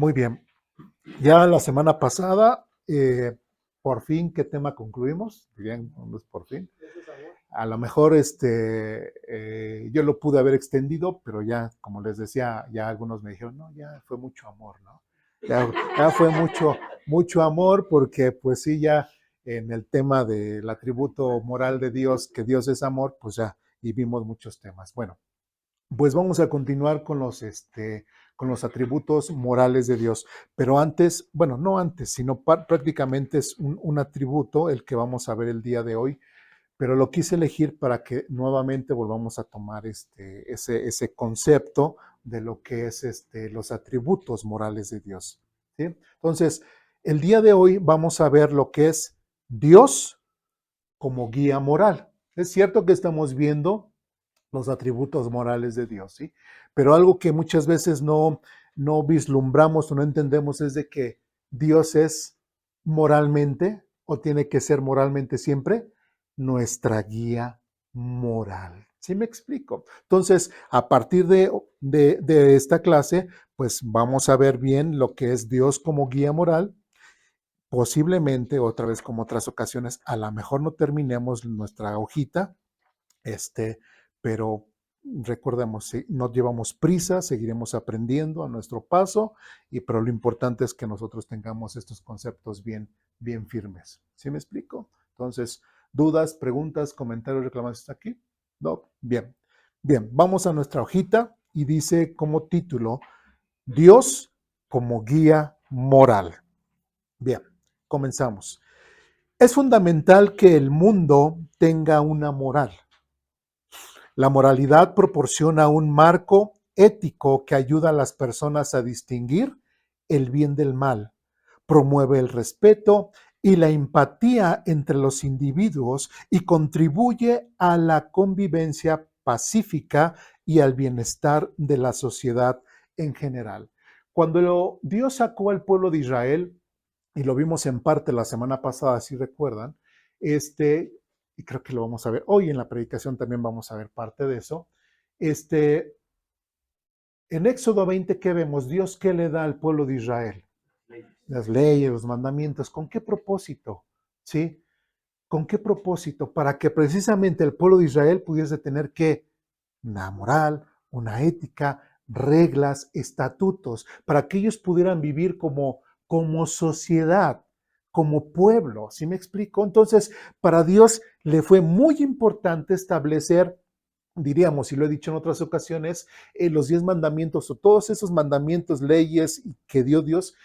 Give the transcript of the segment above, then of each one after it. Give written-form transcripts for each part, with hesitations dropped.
Muy bien. Ya la semana pasada, por fin, ¿qué tema concluimos? Bien, no es por fin. A lo mejor yo lo pude haber extendido, pero ya, como les decía, ya algunos me dijeron, no, ya fue mucho amor, ¿no? Ya fue mucho amor porque pues sí, ya en el tema del atributo moral de Dios, que Dios es amor, pues ya, y vimos muchos temas. Bueno, pues vamos a continuar con los atributos morales de Dios. Pero antes, bueno, no antes, sino prácticamente es un atributo el que vamos a ver el día de hoy, pero lo quise elegir para que nuevamente volvamos a tomar ese concepto de lo que es los atributos morales de Dios. ¿Sí? Entonces, el día de hoy vamos a ver lo que es Dios como guía moral. Es cierto que estamos viendo los atributos morales de Dios, ¿sí? Pero algo que muchas veces no vislumbramos o no entendemos es de que Dios es moralmente o tiene que ser moralmente siempre nuestra guía moral. ¿Sí me explico? Entonces, a partir de esta clase, pues vamos a ver bien lo que es Dios como guía moral. Posiblemente, otra vez como otras ocasiones, a lo mejor no terminemos nuestra hojita, pero recordemos, si no llevamos prisa, seguiremos aprendiendo a nuestro paso, pero lo importante es que nosotros tengamos estos conceptos bien firmes. ¿Sí me explico? Entonces, dudas, preguntas, comentarios, reclamaciones hasta aquí. ¿No? Bien. Bien, vamos a nuestra hojita y dice como título, Dios como guía moral. Bien, comenzamos. Es fundamental que el mundo tenga una moral. La moralidad proporciona un marco ético que ayuda a las personas a distinguir el bien del mal, promueve el respeto y la empatía entre los individuos y contribuye a la convivencia pacífica y al bienestar de la sociedad en general. Cuando Dios sacó al pueblo de Israel, y lo vimos en parte la semana pasada, si recuerdan, y creo que lo vamos a ver hoy en la predicación también vamos a ver parte de eso. En Éxodo 20, ¿qué vemos? Dios, ¿qué le da al pueblo de Israel? Las leyes, los mandamientos. ¿Con qué propósito? ¿Sí? ¿Con qué propósito? Para que precisamente el pueblo de Israel pudiese tener que una moral, una ética, reglas, estatutos, para que ellos pudieran vivir como sociedad, como pueblo. ¿Sí me explico? Entonces, para Dios le fue muy importante establecer, diríamos, y lo he dicho en otras ocasiones, los 10 mandamientos o todos esos mandamientos, leyes que dio Dios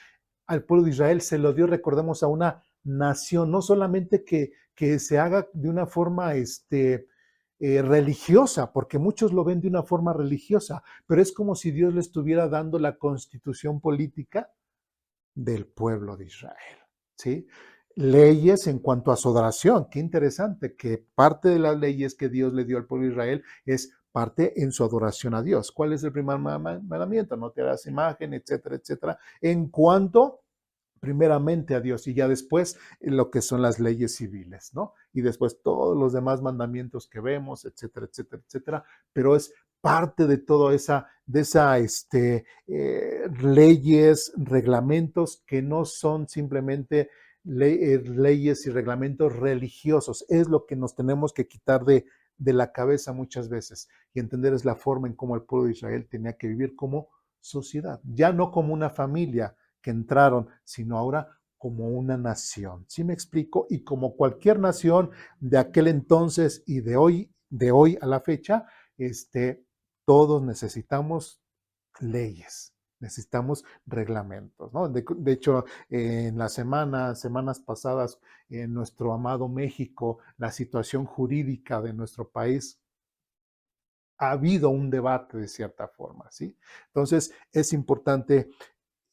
al pueblo de Israel, se lo dio, recordemos, a una nación, no solamente que se haga de una forma religiosa, porque muchos lo ven de una forma religiosa, pero es como si Dios le estuviera dando la constitución política del pueblo de Israel, ¿sí? Leyes en cuanto a su adoración, qué interesante que parte de las leyes que Dios le dio al pueblo de Israel es parte en su adoración a Dios. ¿Cuál es el primer mandamiento? No te harás imagen, etcétera, etcétera. En cuanto primeramente a Dios y ya después lo que son las leyes civiles, ¿no? Y después todos los demás mandamientos que vemos, etcétera, etcétera, etcétera, pero es parte de toda esa leyes, reglamentos que no son simplemente leyes y reglamentos religiosos, es lo que nos tenemos que quitar de la cabeza muchas veces y entender es la forma en cómo el pueblo de Israel tenía que vivir como sociedad, ya no como una familia, que entraron, sino ahora como una nación. ¿Sí me explico? Y como cualquier nación de aquel entonces y de hoy a la fecha, todos necesitamos leyes, necesitamos reglamentos, ¿no? De hecho, en las semanas pasadas, en nuestro amado México, la situación jurídica de nuestro país ha habido un debate de cierta forma, ¿sí? Entonces, es importante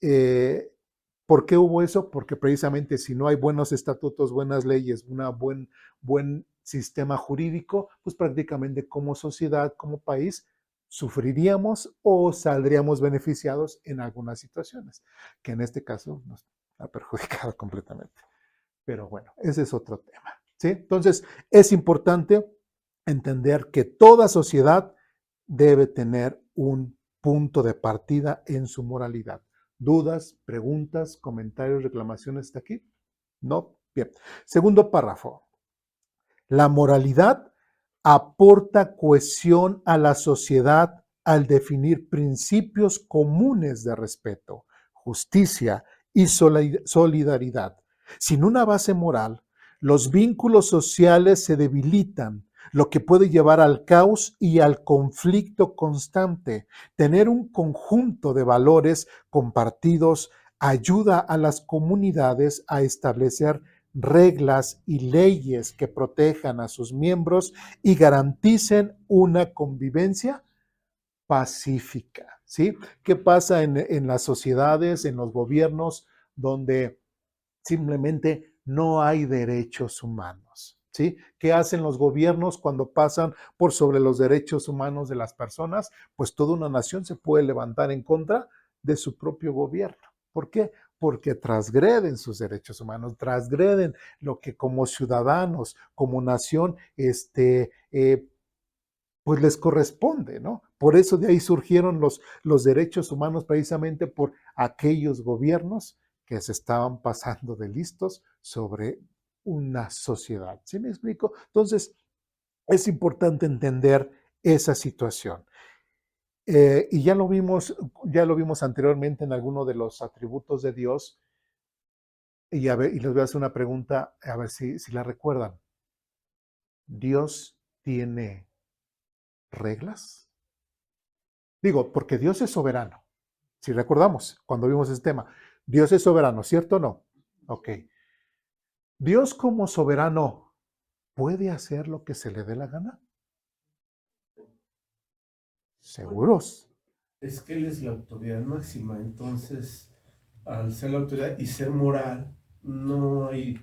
eh, ¿por qué hubo eso? Porque precisamente si no hay buenos estatutos, buenas leyes, buen sistema jurídico, pues prácticamente como sociedad, como país, sufriríamos o saldríamos beneficiados en algunas situaciones, que en este caso nos ha perjudicado completamente. Pero bueno, ese es otro tema. ¿Sí? Entonces, es importante entender que toda sociedad debe tener un punto de partida en su moralidad. ¿Dudas, preguntas, comentarios, reclamaciones hasta aquí? No. Bien. Segundo párrafo. La moralidad aporta cohesión a la sociedad al definir principios comunes de respeto, justicia y solidaridad. Sin una base moral, los vínculos sociales se debilitan, lo que puede llevar al caos y al conflicto constante. Tener un conjunto de valores compartidos ayuda a las comunidades a establecer reglas y leyes que protejan a sus miembros y garanticen una convivencia pacífica, ¿sí? ¿Qué pasa en las sociedades, en los gobiernos donde simplemente no hay derechos humanos? ¿Sí? ¿Qué hacen los gobiernos cuando pasan por sobre los derechos humanos de las personas? Pues toda una nación se puede levantar en contra de su propio gobierno. ¿Por qué? Porque transgreden sus derechos humanos, transgreden lo que como ciudadanos, como nación, pues les corresponde, ¿no? Por eso de ahí surgieron los derechos humanos precisamente por aquellos gobiernos que se estaban pasando de listos sobre una sociedad. ¿Sí me explico? Entonces, es importante entender esa situación. Y ya lo vimos anteriormente en alguno de los atributos de Dios. Y, y les voy a hacer una pregunta, a ver si la recuerdan. ¿Dios tiene reglas? Digo, porque Dios es soberano. Si recordamos, cuando vimos ese tema, Dios es soberano, ¿cierto o no? Ok. Dios como soberano puede hacer lo que se le dé la gana. ¿Seguros? Es que Él es la autoridad máxima, entonces, al ser la autoridad y ser moral, no hay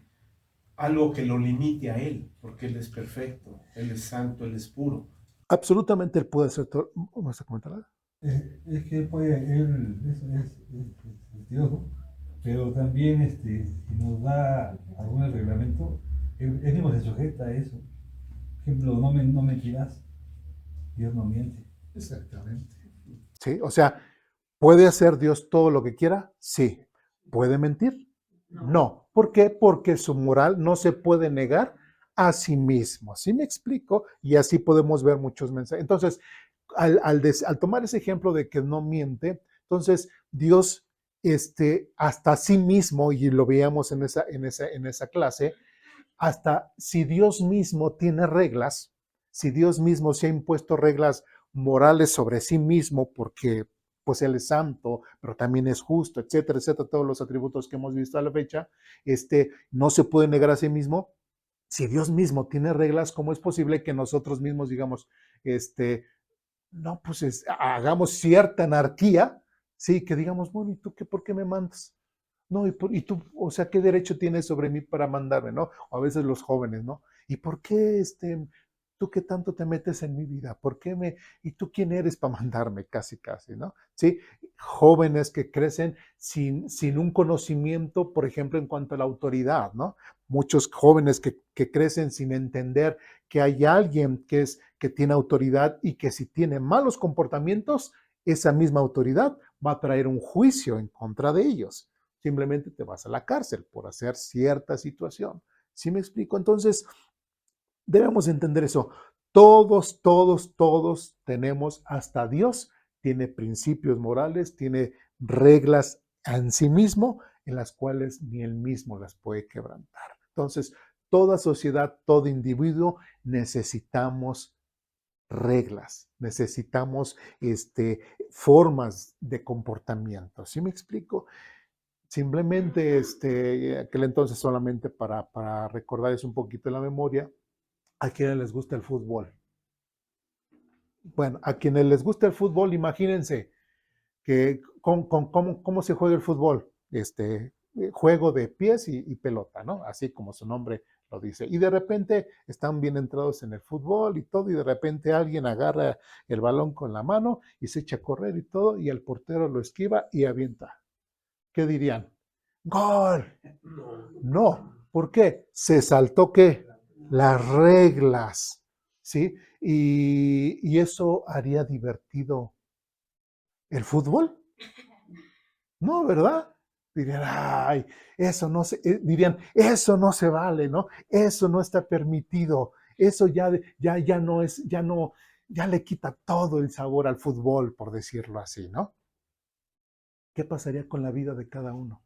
algo que lo limite a Él, porque Él es perfecto, Él es santo, Él es puro. Absolutamente Él puede hacer todo. ¿Vas a comentar algo? Es que puede, él es Dios, ¿no? Pero también si nos da algún reglamento, él mismo se sujeta a eso. Por ejemplo, no mentirás, Dios no miente. Exactamente. Sí, o sea, ¿puede hacer Dios todo lo que quiera? Sí. ¿Puede mentir? No. ¿Por qué? Porque su moral no se puede negar a sí mismo. ¿Sí me explico? Y así podemos ver muchos mensajes. Entonces, al tomar ese ejemplo de que no miente, entonces Dios hasta sí mismo, y lo veíamos en esa clase, hasta si Dios mismo tiene reglas, si Dios mismo se ha impuesto reglas morales sobre sí mismo, porque pues Él es santo, pero también es justo, etcétera, etcétera, todos los atributos que hemos visto a la fecha, no se puede negar a sí mismo. Si Dios mismo tiene reglas, ¿cómo es posible que nosotros mismos digamos, no, pues hagamos cierta anarquía, sí, que digamos, bueno, ¿y tú qué, por qué me mandas? No, y tú, o sea, ¿qué derecho tienes sobre mí para mandarme, no? O a veces los jóvenes, ¿no? ¿Y por qué, tú qué tanto te metes en mi vida? ¿Por qué y tú quién eres para mandarme? Casi, casi, ¿no? Sí, jóvenes que crecen sin un conocimiento, por ejemplo, en cuanto a la autoridad, ¿no? Muchos jóvenes que crecen sin entender que hay alguien que tiene autoridad y que si tiene malos comportamientos, esa misma autoridad va a traer un juicio en contra de ellos. Simplemente te vas a la cárcel por hacer cierta situación. ¿Sí me explico? Entonces, debemos entender eso. Todos tenemos, hasta Dios tiene principios morales, tiene reglas en sí mismo en las cuales ni él mismo las puede quebrantar. Entonces, toda sociedad, todo individuo necesitamos reglas, necesitamos formas de comportamiento. ¿Sí me explico? Simplemente, aquel entonces solamente para recordarles un poquito la memoria, a quienes les gusta el fútbol. Bueno, a quienes les gusta el fútbol, imagínense que cómo se juega el fútbol. Juego de pies y pelota, ¿no? Así como su nombre lo dice. Y de repente están bien entrados en el fútbol y todo, y de repente alguien agarra el balón con la mano y se echa a correr y todo, y el portero lo esquiva y avienta. ¿Qué dirían? ¡Gol! No. ¿Por qué? Se saltó ¿qué? Las reglas, ¿sí? Y eso haría divertido el fútbol. No, ¿verdad? Dirían, ay, dirían, eso no se vale, ¿no? Eso no está permitido. Eso ya no es, ya no, ya le quita todo el sabor al fútbol, por decirlo así, ¿no? ¿Qué pasaría con la vida de cada uno?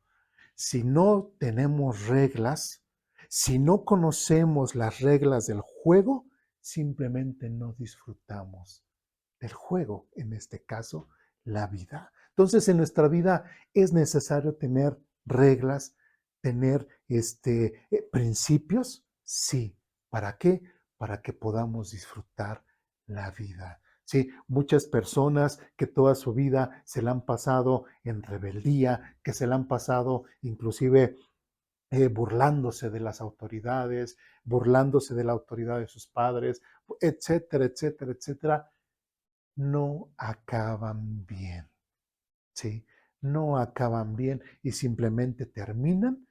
Si no tenemos reglas, si no conocemos las reglas del juego, simplemente no disfrutamos del juego, en este caso, la vida. Entonces, en nuestra vida es necesario tener reglas, tener principios, sí. ¿Para qué? Para que podamos disfrutar la vida. Sí, muchas personas que toda su vida se la han pasado en rebeldía, que se la han pasado inclusive burlándose de las autoridades, burlándose de la autoridad de sus padres, etcétera, etcétera, etcétera, no acaban bien, ¿sí? No acaban bien y simplemente terminan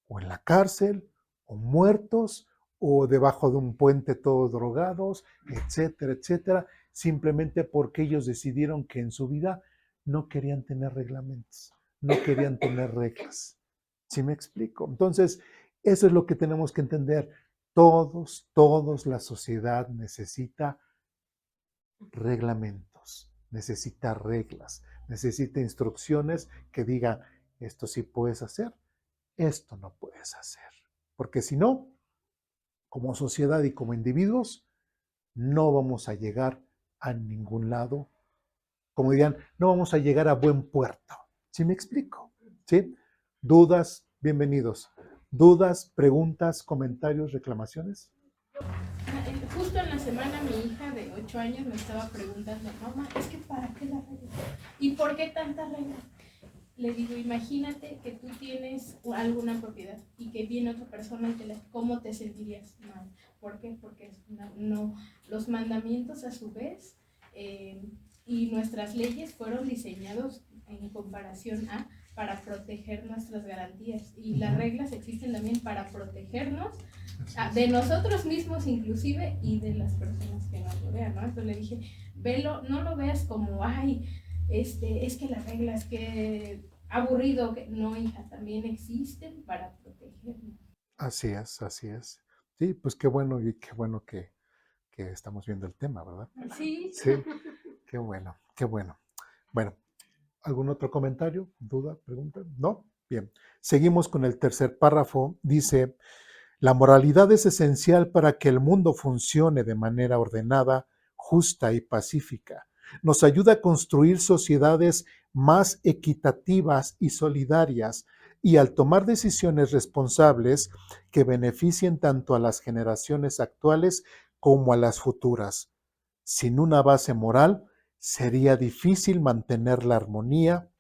o en la cárcel, o muertos, o debajo de un puente todos drogados, etcétera, etcétera, simplemente porque ellos decidieron que en su vida no querían tener reglamentos, no querían tener reglas. ¿Sí me explico? Entonces, eso es lo que tenemos que entender. Todos, la sociedad necesita reglamentos, necesita reglas, necesita instrucciones que digan, esto sí puedes hacer, esto no puedes hacer. Porque si no, como sociedad y como individuos, no vamos a llegar a ningún lado. Como dirían, no vamos a llegar a buen puerto. ¿Sí me explico? ¿Sí? ¿Dudas? Bienvenidos. ¿Dudas, preguntas, comentarios, reclamaciones? Justo en la semana mi hija de 8 años me estaba preguntando, mamá, es que ¿para qué la regla? ¿Y por qué tanta regla? Le digo, imagínate que tú tienes alguna propiedad y que viene otra persona y ¿cómo te sentirías? Mal. ¿Por qué? Porque no, los mandamientos a su vez y nuestras leyes fueron diseñados en comparación a para proteger nuestras garantías y las reglas existen también para protegernos de nosotros mismos inclusive y de las personas que nos rodean, ¿no? Entonces le dije, velo, no lo veas como, ay, es que las reglas, que aburrido, que no, hija, también existen para protegernos. Así es, así es. Sí, pues qué bueno y qué bueno que estamos viendo el tema, ¿verdad? Sí. Sí, qué bueno, qué bueno. Bueno, ¿algún otro comentario, duda, pregunta? ¿No? Bien. Seguimos con el tercer párrafo. Dice, la moralidad es esencial para que el mundo funcione de manera ordenada, justa y pacífica. Nos ayuda a construir sociedades más equitativas y solidarias y al tomar decisiones responsables que beneficien tanto a las generaciones actuales como a las futuras. Sin una base moral, sería difícil mantener la armonía,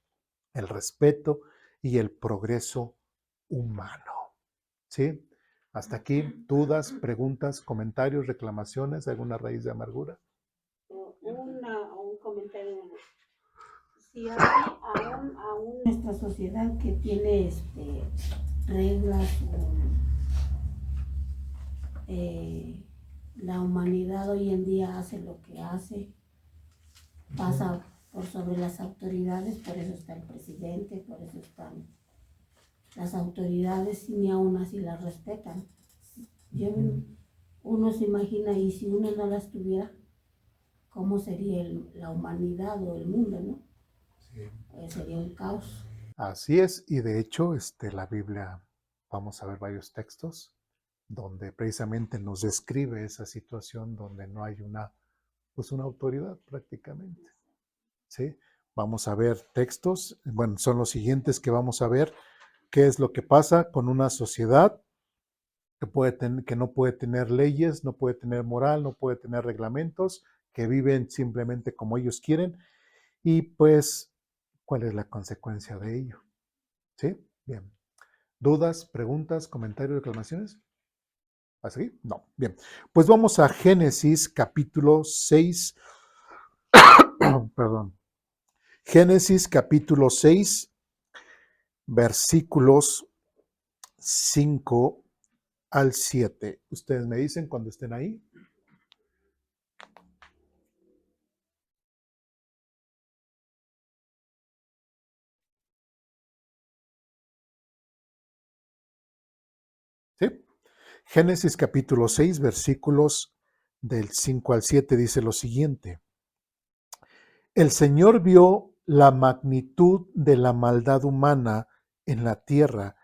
el respeto y el progreso humano. ¿Sí? Hasta aquí, dudas, preguntas, comentarios, reclamaciones, alguna raíz de amargura. Un comentario. Si hay aún nuestra sociedad que tiene reglas, la humanidad hoy en día hace lo que hace, pasa por sobre las autoridades, por eso está el presidente, por eso están las autoridades y ni aún así las respetan. Uno se imagina, y si uno no las tuviera, ¿cómo sería la humanidad o el mundo, no? Sí. Sería un caos. Así es, y de hecho, la Biblia, vamos a ver varios textos donde precisamente nos describe esa situación donde no hay una autoridad prácticamente. ¿Sí? Vamos a ver textos, bueno, son los siguientes que vamos a ver, qué es lo que pasa con una sociedad que no puede tener leyes, no puede tener moral, no puede tener reglamentos, que viven simplemente como ellos quieren, y pues, ¿cuál es la consecuencia de ello? ¿Sí? Bien. ¿Dudas, preguntas, comentarios, reclamaciones? ¿Va a seguir? No. Bien. Pues vamos a Génesis capítulo 6. Perdón. Génesis capítulo 6, versículos 5 al 7. Ustedes me dicen cuando estén ahí. Génesis capítulo 6, versículos del 5 al 7 dice lo siguiente. El Señor vio la magnitud de la maldad humana en la tierra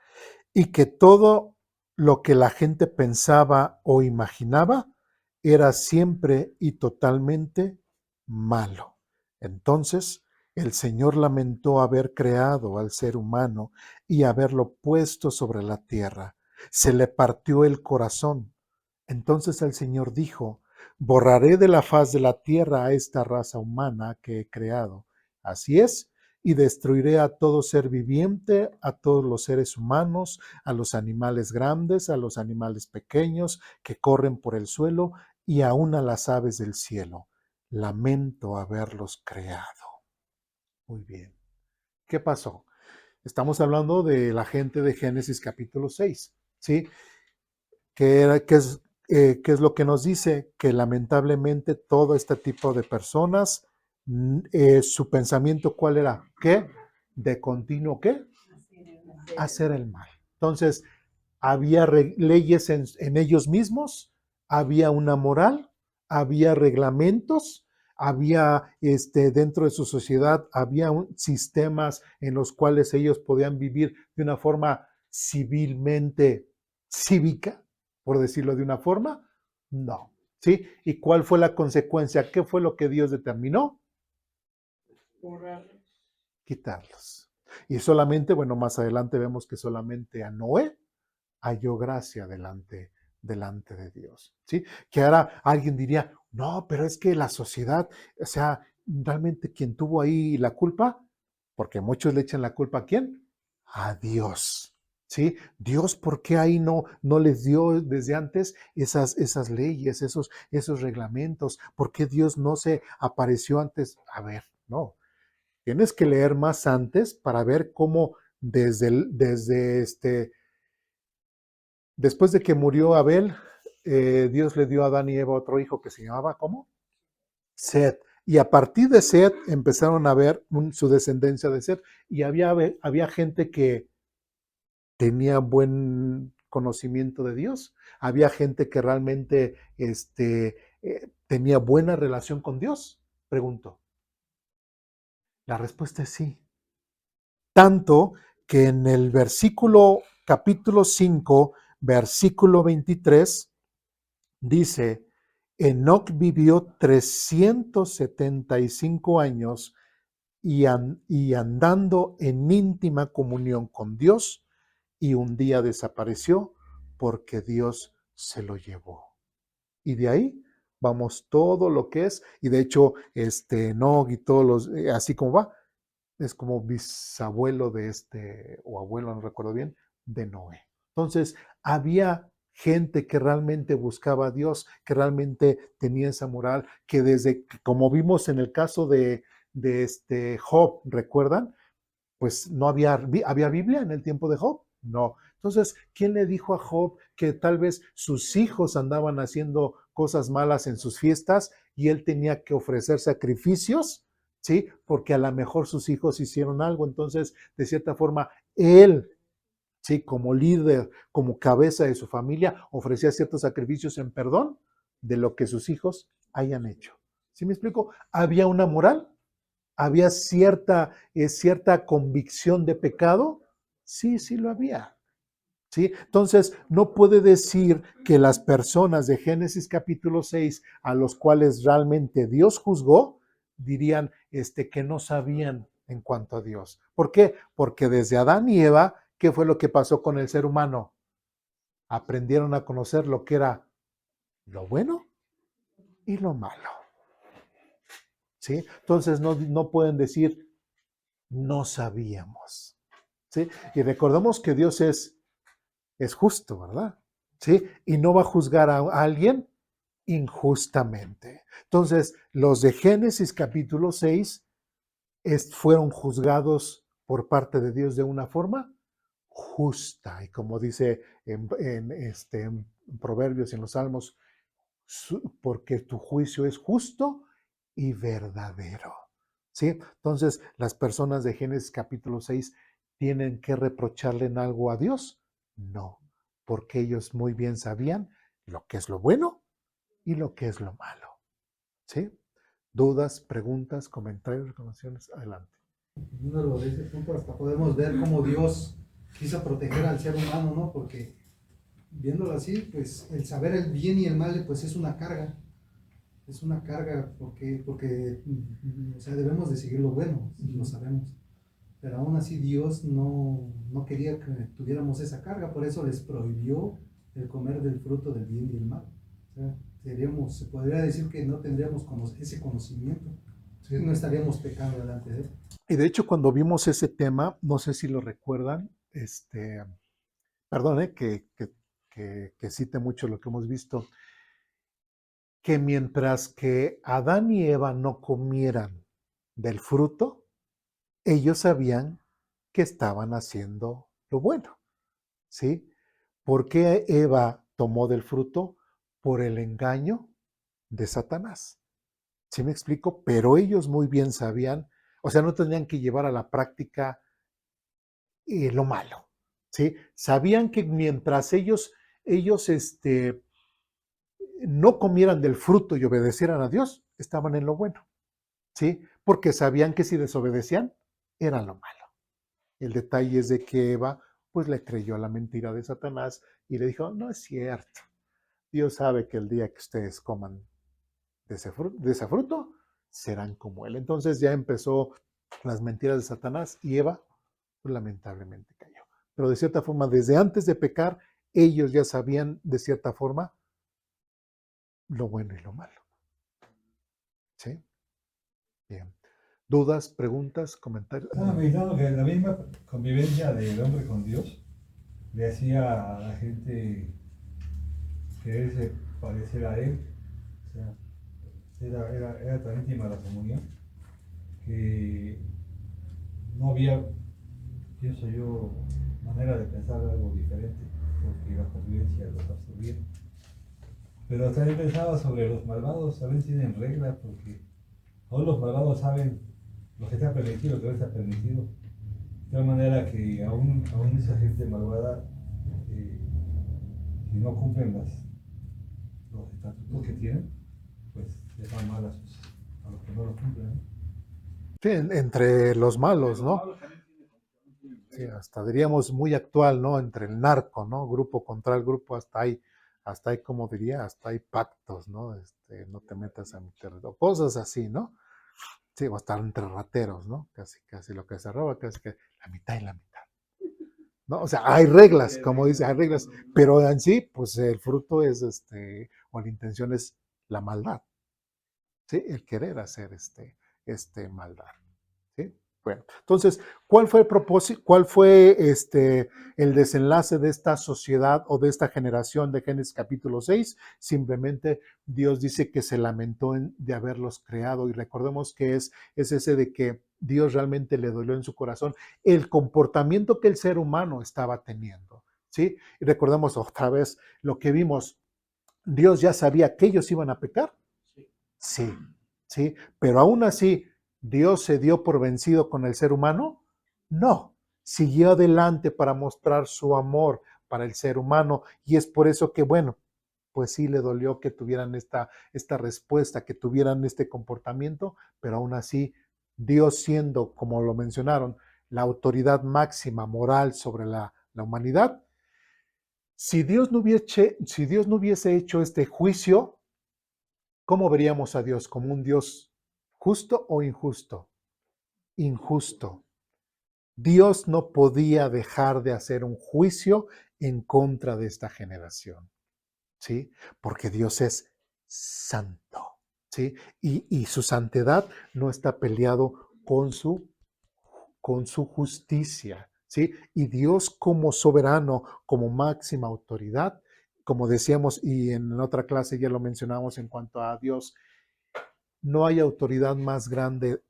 y que todo lo que la gente pensaba o imaginaba era siempre y totalmente malo. Entonces el Señor lamentó haber creado al ser humano y haberlo puesto sobre la tierra. Se le partió el corazón. Entonces el Señor dijo: borraré de la faz de la tierra a esta raza humana que he creado. Así es, y destruiré a todo ser viviente, a todos los seres humanos, a los animales grandes, a los animales pequeños que corren por el suelo y aún a las aves del cielo. Lamento haberlos creado. Muy bien. ¿Qué pasó? Estamos hablando de la gente de Génesis capítulo 6, ¿sí? ¿Qué es lo que nos dice? Que lamentablemente todo este tipo de personas, su pensamiento, ¿cuál era? ¿Qué? De continuo, ¿qué? Hacer el mal. Entonces, había leyes en ellos mismos, había una moral, había reglamentos, había dentro de su sociedad, había sistemas en los cuales ellos podían vivir de una forma civilmente cívica, por decirlo de una forma. No. ¿Sí? ¿Y cuál fue la consecuencia? ¿Qué fue lo que Dios determinó? Quitarlos. Y solamente, bueno, más adelante vemos que solamente a Noé halló gracia delante de Dios, ¿sí? Que ahora alguien diría, no, pero es que la sociedad, o sea, realmente quien tuvo ahí la culpa, porque muchos le echan la culpa ¿a quién? A Dios, ¿sí? Dios, ¿por qué ahí no les dio desde antes esas leyes, esos reglamentos? ¿Por qué Dios no se apareció antes? A ver, no. Tienes que leer más antes para ver cómo después de que murió Abel, Dios le dio a Adán y Eva otro hijo que se llamaba, ¿cómo? Set. Y a partir de Set empezaron a ver su descendencia de Set. Y había gente que tenía buen conocimiento de Dios. Había gente que realmente tenía buena relación con Dios. Pregunto. La respuesta es sí. Tanto que en el capítulo 5, versículo 23, dice, Enoc vivió 375 años y andando en íntima comunión con Dios, y un día desapareció porque Dios se lo llevó. Y de ahí vamos todo lo que es, y de hecho, Enoc y todos los, así como va, es como bisabuelo o abuelo, no recuerdo bien, de Noé. Entonces, había gente que realmente buscaba a Dios, que realmente tenía esa moral, que como vimos en el caso de Job, ¿recuerdan? Pues no había Biblia en el tiempo de Job, no. Entonces, ¿quién le dijo a Job que tal vez sus hijos andaban haciendo cosas malas en sus fiestas y él tenía que ofrecer sacrificios? ¿Sí? Porque a lo mejor sus hijos hicieron algo. Entonces, de cierta forma, él, ¿sí? Como líder, como cabeza de su familia, ofrecía ciertos sacrificios en perdón de lo que sus hijos hayan hecho. ¿Sí me explico? Había una moral. ¿Había cierta convicción de pecado? Sí, sí lo había. ¿Sí? Entonces, no puede decir que las personas de Génesis capítulo 6, a los cuales realmente Dios juzgó, dirían que no sabían en cuanto a Dios. ¿Por qué? Porque desde Adán y Eva, ¿qué fue lo que pasó con el ser humano? Aprendieron a conocer lo que era lo bueno y lo malo. ¿Sí? Entonces, no pueden decir, no sabíamos. ¿Sí? Y recordemos que Dios es justo, ¿verdad? ¿Sí? Y no va a juzgar a alguien injustamente. Entonces, los de Génesis capítulo 6 fueron juzgados por parte de Dios de una forma justa. Y como dice en Proverbios y en los Salmos, porque tu juicio es justo y verdadero. ¿Sí? Entonces, las personas de Génesis capítulo 6 tienen que reprocharle en algo a Dios. No. porque ellos muy bien sabían lo que es lo bueno y lo que es lo malo. ¿Sí? Dudas, preguntas, comentarios, recomendaciones, adelante. Viéndolo de ese punto, hasta podemos ver cómo Dios quiso proteger al ser humano, ¿no? Porque viéndolo así, pues el saber el bien y el mal, pues es una carga. Es una carga porque o sea, debemos de seguir lo bueno, lo sabemos. Pero aún así Dios no quería que tuviéramos esa carga, por eso les prohibió el comer del fruto del bien y el mal. O sea, se podría decir que no tendríamos ese conocimiento, sí, no estaríamos pecando delante de él. Y de hecho, cuando vimos ese tema, no sé si lo recuerdan, perdón, que cite mucho lo que hemos visto, que mientras que Adán y Eva no comieran del fruto, ellos sabían que estaban haciendo lo bueno, ¿sí? ¿Por qué Eva tomó del fruto? Por el engaño de Satanás. ¿Sí me explico? Pero ellos muy bien sabían, o sea, no tenían que llevar a la práctica lo malo, ¿sí? Sabían que mientras ellos no comieran del fruto y obedecieran a Dios, estaban en lo bueno, ¿sí? Porque sabían que si desobedecían, era lo malo. El detalle es de que Eva, pues le creyó a la mentira de Satanás y le dijo, no es cierto. Dios sabe que el día que ustedes coman de ese fruto, serán como él. Entonces ya empezó las mentiras de Satanás y Eva, pues lamentablemente cayó. Pero de cierta forma, desde antes de pecar, ellos ya sabían de cierta forma lo bueno y lo malo. ¿Sí? Bien. ¿Dudas, preguntas, comentarios? Estaba meditando que la misma convivencia del hombre con Dios le hacía a la gente quererse parecer a él. O sea, era tan íntima la comunión que no había, pienso yo, manera de pensar algo diferente, porque la convivencia los absorbía. Pero también pensaba sobre los malvados, también tienen reglas, porque todos los malvados saben lo que está permitido, lo que no está permitido. De tal manera que aún esa gente malvada, si no cumplen los estatutos que tienen, pues les van mal a los que no los cumplen, ¿no? Sí, entre los malos, ¿no? Sí, hasta diríamos muy actual, ¿no? Entre el narco, ¿no? Grupo contra el grupo, hasta hay, como diría, hasta hay pactos, ¿no? No te metas a mi territorio, cosas así, ¿no? Sí, o hasta entre rateros, ¿no? Casi lo que se roba, casi que la mitad y la mitad, ¿no? O sea, hay reglas, como dice, hay reglas, pero en sí, pues el fruto es, o la intención es la maldad, ¿sí? El querer hacer maldad, ¿sí? Bueno, entonces, ¿cuál fue el propósito, cuál fue el desenlace de esta sociedad o de esta generación de Génesis capítulo 6? Simplemente Dios dice que se lamentó de haberlos creado y recordemos que es ese de que Dios realmente le dolió en su corazón el comportamiento que el ser humano estaba teniendo, ¿sí? Y recordemos otra vez lo que vimos, Dios ya sabía que ellos iban a pecar, sí, sí, pero aún así, ¿Dios se dio por vencido con el ser humano? No, siguió adelante para mostrar su amor para el ser humano y es por eso que, bueno, pues sí le dolió que tuvieran esta respuesta, que tuvieran este comportamiento, pero aún así, Dios siendo, como lo mencionaron, la autoridad máxima moral sobre la humanidad, si Dios no hubiese hecho este juicio, ¿cómo veríamos a Dios? ¿Como un Dios justo o injusto? Injusto. Dios no podía dejar de hacer un juicio en contra de esta generación, ¿sí? Porque Dios es santo, ¿sí? Y su santidad no está peleado con su justicia, ¿sí? Y Dios como soberano, como máxima autoridad, como decíamos y en otra clase ya lo mencionamos en cuanto a Dios, no hay autoridad más grande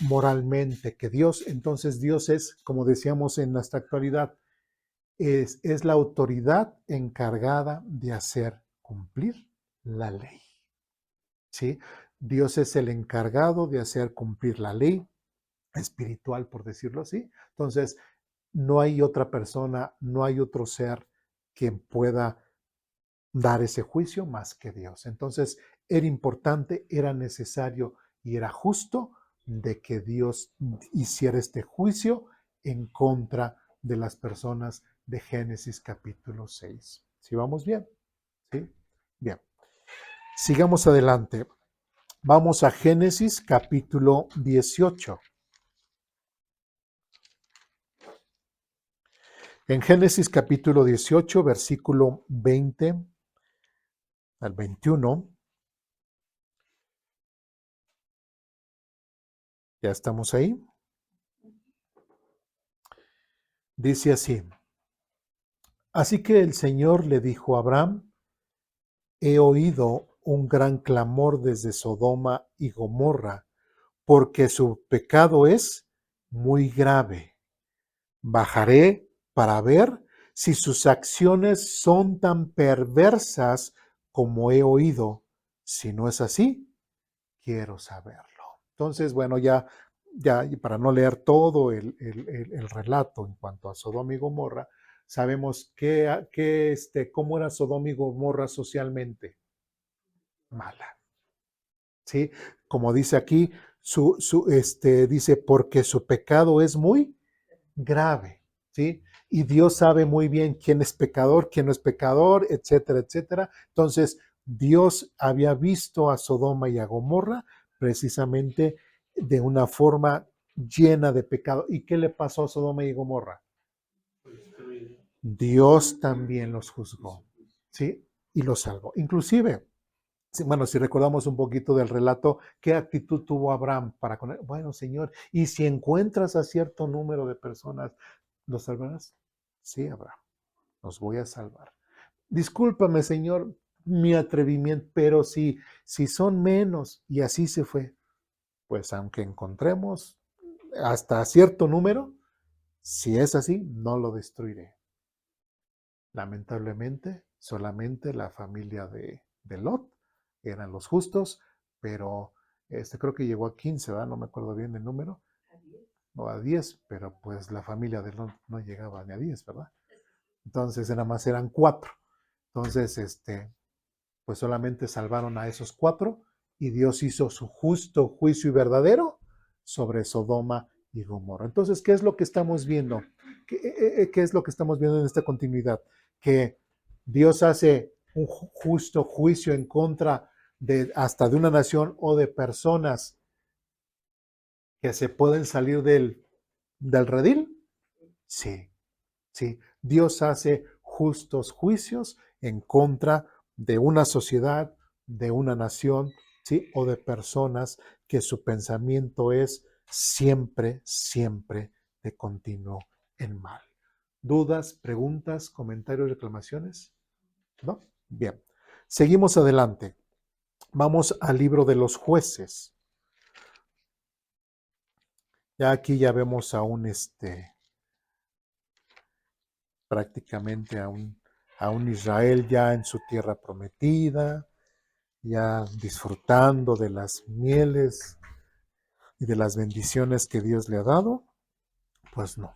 moralmente que Dios. Entonces Dios es, como decíamos en nuestra actualidad, es la autoridad encargada de hacer cumplir la ley, ¿sí? Dios es el encargado de hacer cumplir la ley espiritual, por decirlo así. Entonces, no hay otra persona, no hay otro ser quien pueda dar ese juicio más que Dios. Entonces, era importante, era necesario y era justo de que Dios hiciera este juicio en contra de las personas de Génesis capítulo 6. ¿Sí vamos bien? ¿Sí? Bien. Sigamos adelante. Vamos a Génesis capítulo 18. En Génesis capítulo 18, versículo 20 al 21, ya estamos ahí. Dice así: así que el Señor le dijo a Abraham: he oído un gran clamor desde Sodoma y Gomorra, porque su pecado es muy grave. Bajaré para ver si sus acciones son tan perversas como he oído. Si no es así, quiero saberlo. Entonces, bueno, ya para no leer todo el relato en cuanto a Sodoma y Gomorra, sabemos cómo era Sodoma y Gomorra socialmente. Mala. ¿Sí? Como dice aquí, dice, porque su pecado es muy grave, ¿sí? Y Dios sabe muy bien quién es pecador, quién no es pecador, etcétera, etcétera. Entonces, Dios había visto a Sodoma y a Gomorra precisamente de una forma llena de pecado. ¿Y qué le pasó a Sodoma y Gomorra? Dios también los juzgó, ¿sí? Y los salvó. Inclusive, bueno, si recordamos un poquito del relato, ¿qué actitud tuvo Abraham para con él? Bueno, Señor, y si encuentras a cierto número de personas, ¿los salvarás? Sí, Abraham, los voy a salvar. Discúlpame, Señor, mi atrevimiento, pero si son menos, y así se fue, pues aunque encontremos hasta cierto número, si es así, no lo destruiré. Lamentablemente, solamente la familia de Lot eran los justos, pero creo que llegó a 15, ¿verdad? No me acuerdo bien el número, o a 10, pero pues la familia de Lot no llegaba ni a 10, ¿verdad? Entonces nada más eran 4. Entonces, pues solamente salvaron a esos 4 y Dios hizo su justo juicio y verdadero sobre Sodoma y Gomorra. Entonces, ¿qué es lo que estamos viendo? ¿Qué es lo que estamos viendo en esta continuidad? Que Dios hace un justo juicio en contra hasta de una nación o de personas que se pueden salir del redil. Sí, sí. Dios hace justos juicios en contra de una sociedad, de una nación, ¿sí? O de personas que su pensamiento es siempre, siempre de continuo en mal. ¿Dudas, preguntas, comentarios, reclamaciones? ¿No? Bien. Seguimos adelante. Vamos al libro de los jueces. Ya aquí ya vemos a prácticamente a un Israel ya en su tierra prometida, ya disfrutando de las mieles y de las bendiciones que Dios le ha dado. Pues no.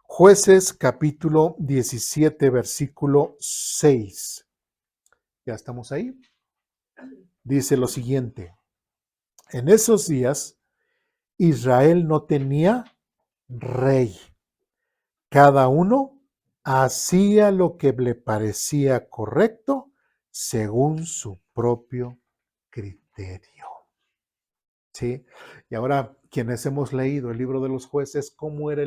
Jueces capítulo 17, versículo 6. ¿Ya estamos ahí? Dice lo siguiente: en esos días Israel no tenía rey. Cada uno hacía lo que le parecía correcto según su propio criterio. ¿Sí? Y ahora, quienes hemos leído el libro de los jueces, ¿cómo era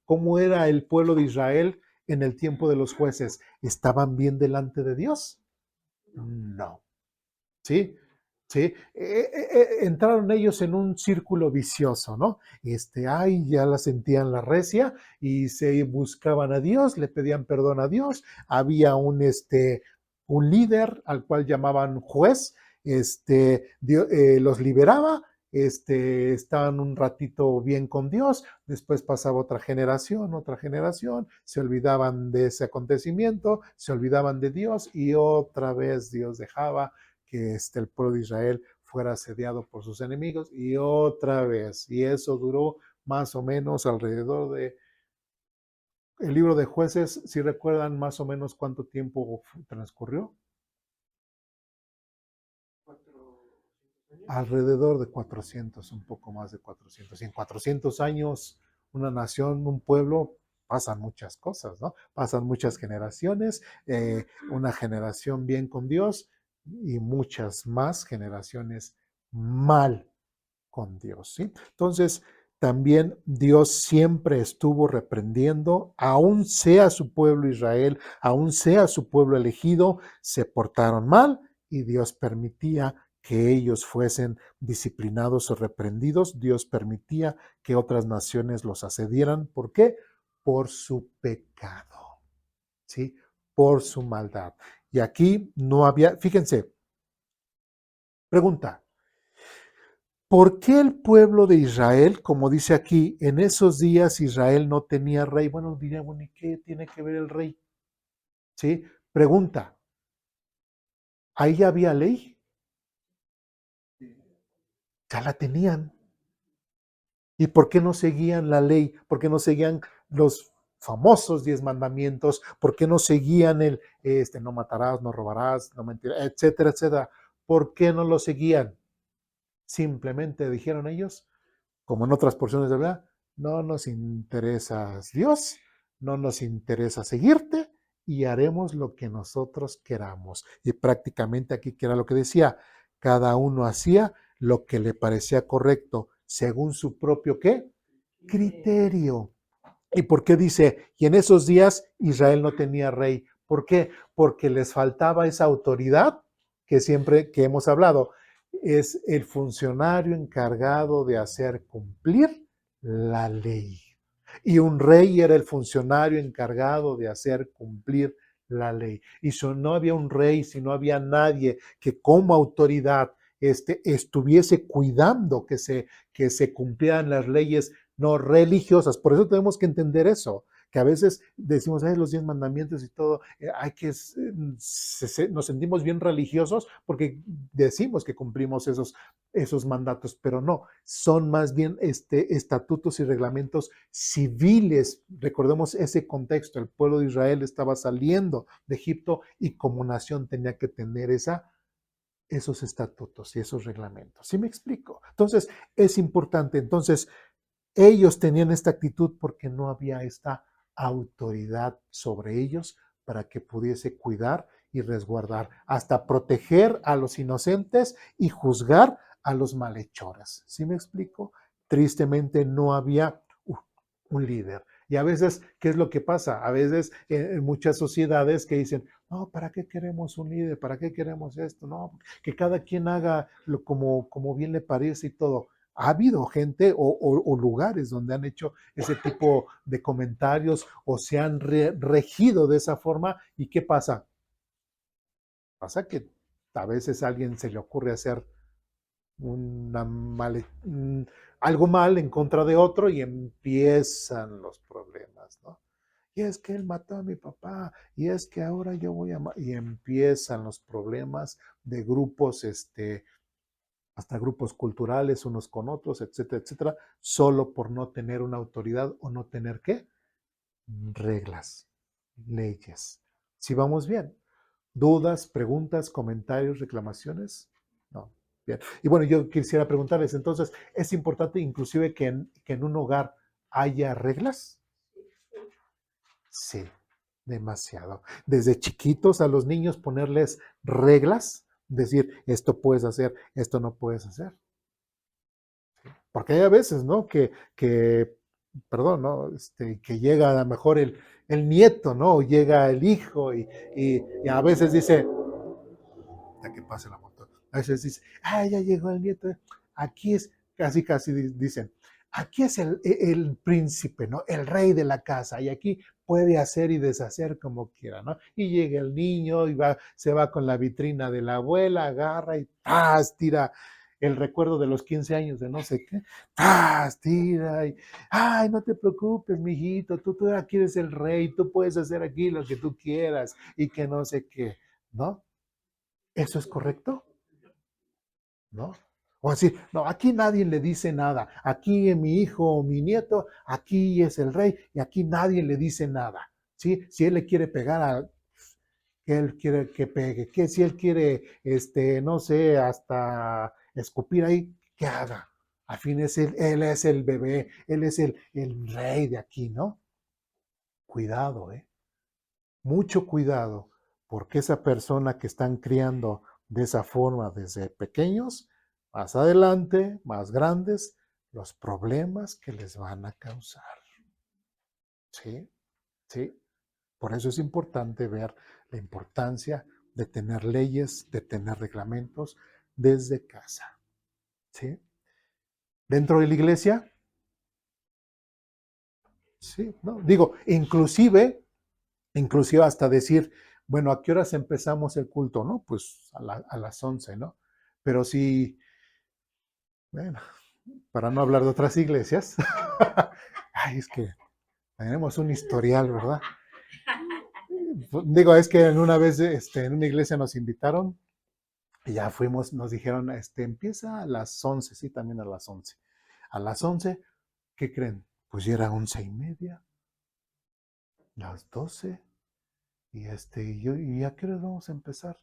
cómo era el pueblo de Israel en el tiempo de los jueces? ¿Estaban bien delante de Dios? No. ¿Sí? ¿Sí? Entraron ellos en un círculo vicioso, ¿no? Ya la sentían la recia y se buscaban a Dios, le pedían perdón a Dios. Había un líder al cual llamaban juez, los liberaba, estaban un ratito bien con Dios, después pasaba otra generación, se olvidaban de ese acontecimiento, se olvidaban de Dios y otra vez Dios dejaba que el pueblo de Israel fuera asediado por sus enemigos y otra vez. Y eso duró más o menos alrededor de El libro de Jueces, si recuerdan más o menos cuánto tiempo transcurrió. Alrededor de 400, un poco más de 400. Y en 400 años, una nación, un pueblo, pasan muchas cosas, ¿no? Pasan muchas generaciones, una generación bien con Dios y muchas más generaciones mal con Dios, ¿sí? Entonces, también Dios siempre estuvo reprendiendo, aún sea su pueblo Israel, aún sea su pueblo elegido, se portaron mal y Dios permitía que ellos fuesen disciplinados o reprendidos. Dios permitía que otras naciones los asediaran. ¿Por qué? Por su pecado, ¿sí? Por su maldad. Y aquí no había, fíjense, pregunta, ¿por qué el pueblo de Israel, como dice aquí, en esos días Israel no tenía rey? Bueno, diríamos, ¿y qué tiene que ver el rey? ¿Sí? Pregunta, ¿ahí ya había ley? Ya la tenían. ¿Y por qué no seguían la ley? ¿Por qué no seguían los famosos 10 mandamientos? ¿Por qué no seguían el no matarás, no robarás, no mentirás, etcétera, etcétera? ¿Por qué no lo seguían? Simplemente dijeron ellos, como en otras porciones de verdad, no nos interesa Dios, no nos interesa seguirte y haremos lo que nosotros queramos. Y prácticamente aquí que era lo que decía, cada uno hacía lo que le parecía correcto según su propio ¿qué? Criterio. ¿Y por qué dice? Y en esos días Israel no tenía rey. ¿Por qué? Porque les faltaba esa autoridad que siempre que hemos hablado. Es el funcionario encargado de hacer cumplir la ley. Y un rey era el funcionario encargado de hacer cumplir la ley. Y si no había un rey, si no había nadie que como autoridad estuviese cuidando que se cumplieran las leyes no religiosas. Por eso tenemos que entender eso, que a veces decimos, los 10 mandamientos y todo, nos sentimos bien religiosos porque decimos que cumplimos esos mandatos, pero no, son más bien estatutos y reglamentos civiles. Recordemos ese contexto, el pueblo de Israel estaba saliendo de Egipto y como nación tenía que tener esos estatutos y esos reglamentos. ¿Sí me explico? Entonces, es importante. Entonces, ellos tenían esta actitud porque no había esta autoridad sobre ellos para que pudiese cuidar y resguardar, hasta proteger a los inocentes y juzgar a los malhechores. ¿Sí me explico? Tristemente no había un líder. Y a veces, ¿qué es lo que pasa? A veces en muchas sociedades que dicen, no, ¿para qué queremos un líder? ¿Para qué queremos esto? No, que cada quien haga como bien le parece y todo. Ha habido gente o lugares donde han hecho ese tipo de comentarios o se han regido de esa forma. ¿Y qué pasa? Pasa que a veces a alguien se le ocurre hacer algo mal en contra de otro y empiezan los problemas, ¿no? Y es que él mató a mi papá, y es que ahora yo voy a... Y empiezan los problemas de grupos, hasta grupos culturales unos con otros, etcétera, etcétera, solo por no tener una autoridad o no tener ¿qué? Reglas, leyes. Si vamos bien. ¿Dudas, preguntas, comentarios, reclamaciones? No. Bien. Y bueno, yo quisiera preguntarles, entonces, ¿es importante inclusive que en un hogar haya reglas? Sí, demasiado. Desde chiquitos a los niños ponerles reglas, decir, esto puedes hacer, esto no puedes hacer. Porque hay a veces, ¿no? Perdón, ¿no? Que llega a lo mejor el nieto, ¿no? O llega el hijo y a veces dice, ya que pase la moto, a veces dice, ya llegó el nieto, aquí es, casi dicen, aquí es el príncipe, ¿no? El rey de la casa y aquí puede hacer y deshacer como quiera, ¿no? Y llega el niño y se va con la vitrina de la abuela, agarra y ¡tas! Tira el recuerdo de los 15 años de no sé qué, ¡tas! Tira y, ay, no te preocupes, mijito, tú aquí eres el rey, tú puedes hacer aquí lo que tú quieras y que no sé qué, ¿no? ¿Eso es correcto? ¿No? O decir, no, aquí nadie le dice nada. Aquí mi hijo o mi nieto, aquí es el rey y aquí nadie le dice nada. ¿Sí? Si él le quiere pegar a que él quiere que pegue, que si él quiere, no sé, hasta escupir ahí, que haga. Al fin él es el bebé, él es el rey de aquí, ¿no? Cuidado, mucho cuidado, porque esa persona que están criando de esa forma desde pequeños, más adelante, más grandes, los problemas que les van a causar. ¿Sí? ¿Sí? Por eso es importante ver la importancia de tener leyes, de tener reglamentos desde casa. ¿Sí? Dentro de la iglesia, sí, ¿no? Digo, inclusive hasta decir, bueno, ¿a qué horas empezamos el culto? ¿No? Pues a las 11, ¿no? Pero si, bueno, para no hablar de otras iglesias, ay, es que tenemos un historial, ¿verdad? Digo, es que en una vez en una iglesia nos invitaron y ya fuimos, nos dijeron, empieza a las 11, sí, también a las 11. A las 11, ¿qué creen? Pues ya era 11:30, las 12, ¿y a qué hora vamos a empezar?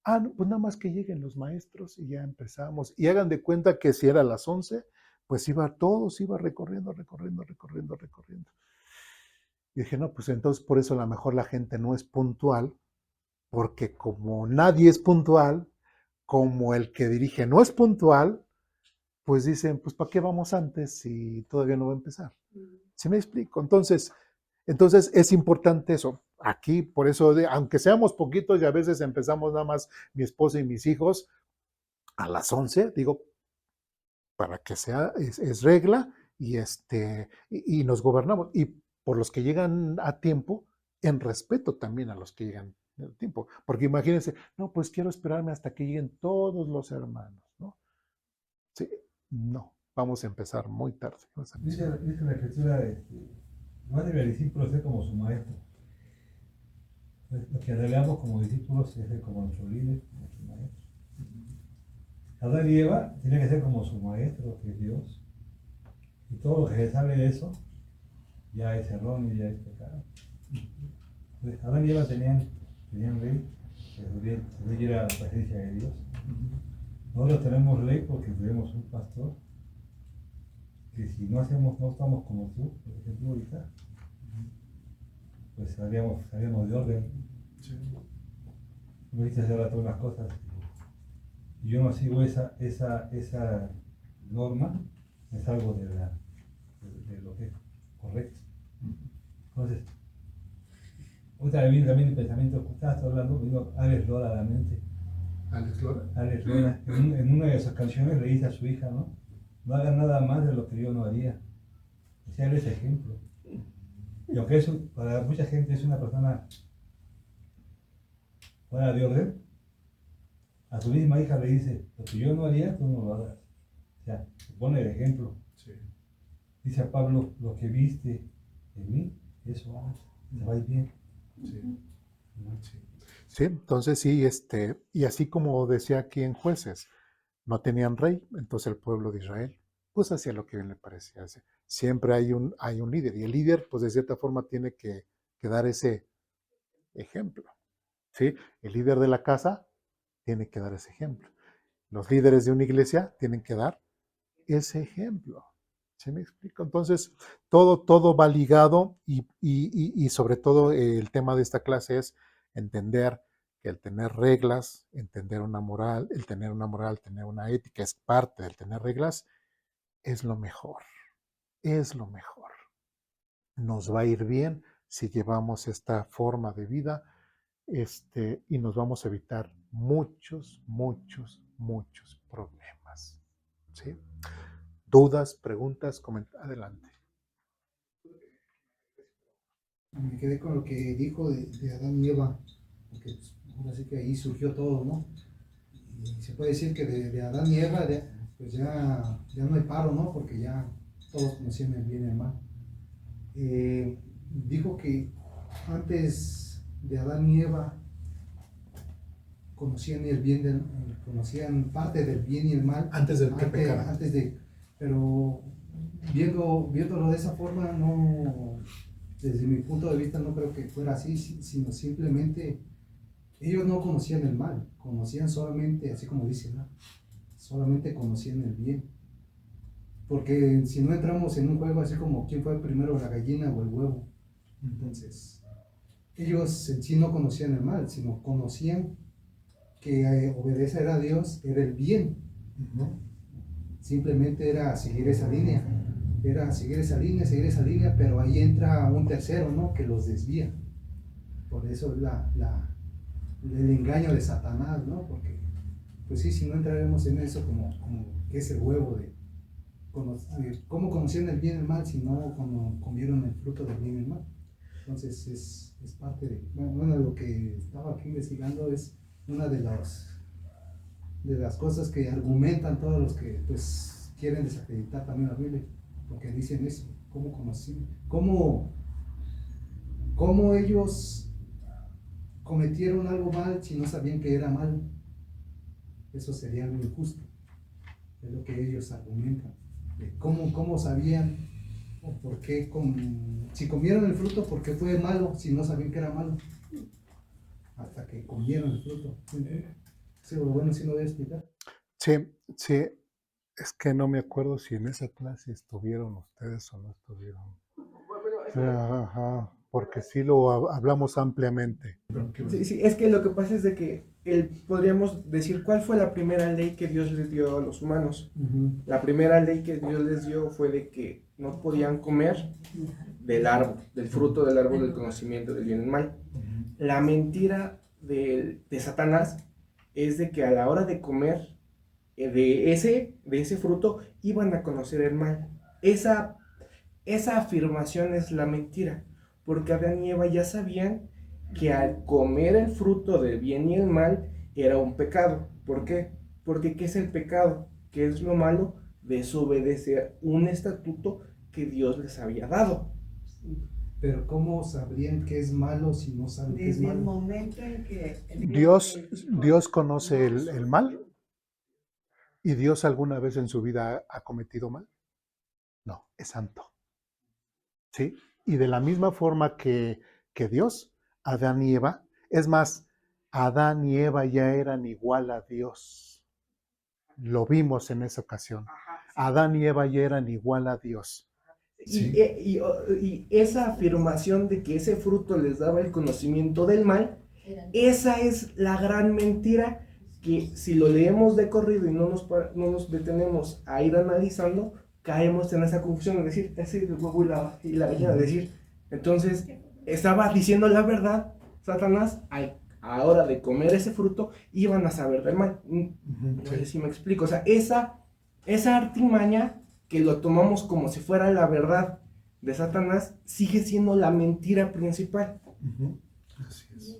Ah, no, pues nada más que lleguen los maestros y ya empezamos. Y hagan de cuenta que si era a las 11, pues iba recorriendo, recorriendo, recorriendo, recorriendo. Y dije, no, pues entonces por eso a lo mejor la gente no es puntual, porque como nadie es puntual, como el que dirige no es puntual, pues dicen, pues ¿para qué vamos antes si todavía no va a empezar? ¿Sí me explico? Entonces es importante eso. Aquí, por eso, aunque seamos poquitos y a veces empezamos nada más mi esposa y mis hijos a las 11, digo, para que sea, es regla y nos gobernamos. Y por los que llegan a tiempo, en respeto también a los que llegan a tiempo. Porque imagínense, no, pues quiero esperarme hasta que lleguen todos los hermanos, ¿no? Sí, no, vamos a empezar muy tarde. Dice la escritura, no debe el discípulo ser como su maestro. Los que anhelamos como discípulos es ser como nuestro líder, nuestro maestro. Adán y Eva tienen que ser como su maestro, que es Dios. Y todo lo que se sale de eso ya es erróneo, ya es pecado. Entonces, Adán y Eva tenían ley, que se leyera la presencia de Dios. Nosotros tenemos ley porque tenemos un pastor que si no estamos como tú, por ejemplo, ahorita, pues salíamos de orden. Sí. No viste hacer todas las cosas. Y yo no sigo esa norma, me salgo de lo que es correcto. Entonces, otra vez también el pensamiento que estabas hablando, vino Alex Lora a la mente. Alex Lora. Alex Lora, en una de sus canciones le dice a su hija, ¿no? No hagan nada más de lo que yo no haría. O sea, él es ejemplo. Y aunque eso, para mucha gente es una persona fuera de orden, a su misma hija le dice, lo que yo no haría, tú no lo hagas. O sea, se pone el ejemplo. Sí. Dice a Pablo, lo que viste en mí, eso hagas, te va a ir bien. Sí. Sí, entonces sí, y así como decía aquí en Jueces, no tenían rey, entonces el pueblo de Israel, pues hacía lo que bien le parecía. Siempre hay un líder, y el líder, pues de cierta forma tiene que dar ese ejemplo, ¿sí? El líder de la casa tiene que dar ese ejemplo. Los líderes de una iglesia tienen que dar ese ejemplo. ¿Sí me explico? Entonces, todo va ligado y sobre todo el tema de esta clase es entender que el tener reglas, tener una moral, tener una ética es parte del tener reglas, es lo mejor, es lo mejor. Nos va a ir bien si llevamos esta forma de vida y nos vamos a evitar muchos, muchos, muchos problemas. ¿Sí? Dudas, preguntas, adelante. Me quedé con lo que dijo de Adán y Eva, porque pues, ahora sí que ahí surgió todo, ¿no? Y se puede decir que de Adán y Eva pues ya no hay paro, ¿no? Porque ya todos conocían el bien y el mal. Dijo que antes de Adán y Eva, conocían conocían parte del bien y el mal Antes de que pecaran. Pero viéndolo de esa forma, no, desde mi punto de vista no creo que fuera así, sino simplemente ellos no conocían el mal, conocían solamente, así como dicen, ¿no? Solamente conocían el bien. Porque si no entramos en un juego así como quién fue primero, la gallina o el huevo, entonces ellos en sí no conocían el mal, sino conocían que obedecer a Dios era el bien. Simplemente era seguir esa línea, seguir esa línea, pero ahí entra un tercero, ¿no? Que los desvía. Por eso el engaño de Satanás, ¿no? Porque, pues sí, si no entraremos en eso como que es el huevo de cómo conocieron el bien y el mal si no comieron el fruto del bien y el mal. Entonces es parte de, bueno, lo que estaba aquí investigando es una de las cosas que argumentan todos los que pues quieren desacreditar también la Biblia, porque dicen eso, cómo conocieron, cómo ellos cometieron algo mal si no sabían que era mal. Eso sería algo injusto, es lo que ellos argumentan, de cómo sabían o por qué, si comieron el fruto, ¿por qué fue malo si no sabían que era malo? Hasta que comieron el fruto. Sí, bueno, sí lo voy a explicar. Sí, es que no me acuerdo si en esa clase estuvieron ustedes o no estuvieron. Ajá, porque sí lo hablamos ampliamente. Sí, es que lo que pasa es de que podríamos decir cuál fue la primera ley que Dios les dio a los humanos. La primera ley que Dios les dio fue de que no podían comer del árbol, del fruto del árbol del conocimiento del bien y del mal. La mentira de Satanás es de que a la hora de comer de ese fruto iban a conocer el mal. Esa afirmación es la mentira, porque Adán y Eva ya sabían que al comer el fruto del bien y el mal era un pecado. ¿Por qué? Porque ¿qué es el pecado? ¿Qué es lo malo? Desobedecer un estatuto que Dios les había dado. Pero ¿cómo sabrían que es malo si no saben que es Desde el malo? momento en que Dios conoce el mal. ¿Y Dios alguna vez en su vida ha cometido mal? No, es santo. ¿Sí? Y de la misma forma que Dios, Adán y Eva, es más, Adán y Eva ya eran igual a Dios. Lo vimos en esa ocasión. Adán y Eva ya eran igual a Dios. ¿Sí? Y esa afirmación de que ese fruto les daba el conocimiento del mal, esa es la gran mentira que si lo leemos de corrido y no nos detenemos a ir analizando, caemos en esa confusión de decir, ese es el huevo y la gallina, decir. Entonces, estaba diciendo la verdad, Satanás, a la hora de comer ese fruto, iban a saber del mal. No sé si me explico. O sea, esa artimaña que lo tomamos como si fuera la verdad de Satanás, sigue siendo la mentira principal. Así es.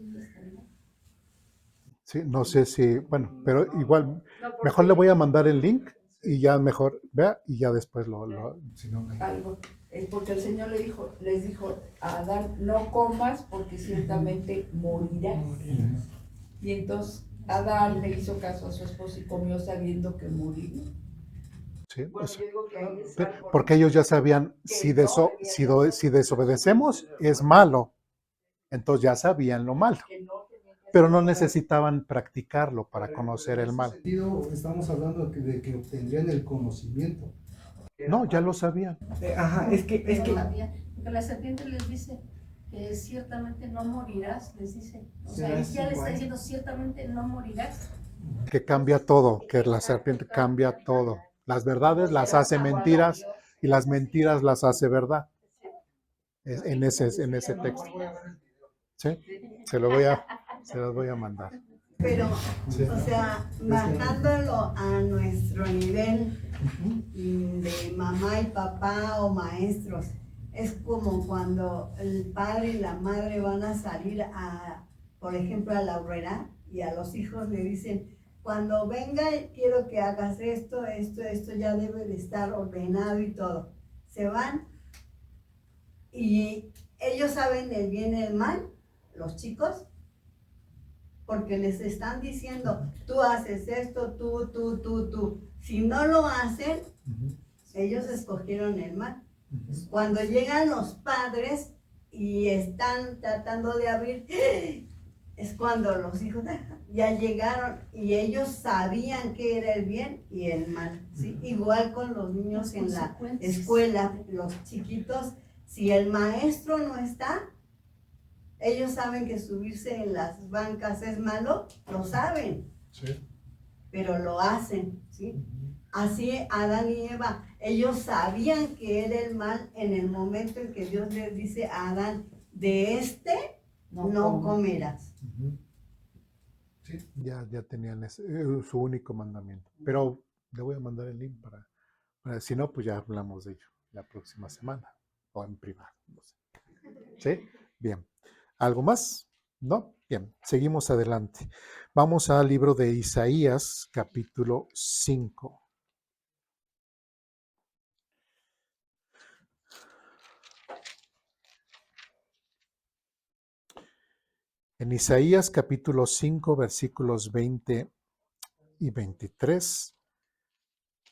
Sí, no sé si, bueno, pero igual, mejor le voy a mandar el link y ya mejor vea y ya después si no, algo, porque el Señor les dijo a Adán, no comas porque ciertamente morirás. Y entonces Adán le hizo caso a su esposa y comió sabiendo que moriría. sí, Bueno, yo digo que ahí es algo porque ellos ya sabían si desobedecemos es malo, entonces ya sabían lo malo, que no tenía que pero no necesitaban practicarlo para conocer el mal. En ese sentido, estamos hablando de que obtendrían el conocimiento. No, ya lo sabían. Ajá, es que Porque la serpiente les dice que ciertamente no morirás, les dice. O sea, Serás ella le está igual. diciendo ciertamente no morirás. Que cambia todo, que la serpiente cambia todo. Las verdades las hace mentiras y las mentiras las hace verdad. En ese texto. ¿Sí? Se los voy a mandar. Pero, Sí. o sea, bajándolo a nuestro nivel de mamá y papá o maestros, es como cuando el padre y la madre van a salir por ejemplo, a la horrera y a los hijos le dicen, cuando venga quiero que hagas esto, ya debe de estar ordenado y todo. Se van y ellos saben el bien y el mal, los chicos, porque les están diciendo, tú haces esto, tú. Si no lo hacen, ellos escogieron el mal. Cuando llegan los padres y están tratando de abrir, es cuando los hijos ya llegaron y ellos sabían qué era el bien y el mal, ¿sí? Igual con los niños en la escuela, los chiquitos, si el maestro no está, ellos saben que subirse en las bancas es malo, lo saben, Sí. pero lo hacen, ¿sí? Así Adán y Eva, ellos sabían que era el mal en el momento en que Dios les dice a Adán, de no comerás. Sí, ya tenían su único mandamiento. Pero le voy a mandar el link para si no, pues ya hablamos de ello la próxima semana o en privado. No sé. ¿Sí? Bien. ¿Algo más? ¿No? Bien, seguimos adelante. Vamos al libro de Isaías, capítulo 5. En Isaías capítulo 5, versículos 20 y 23,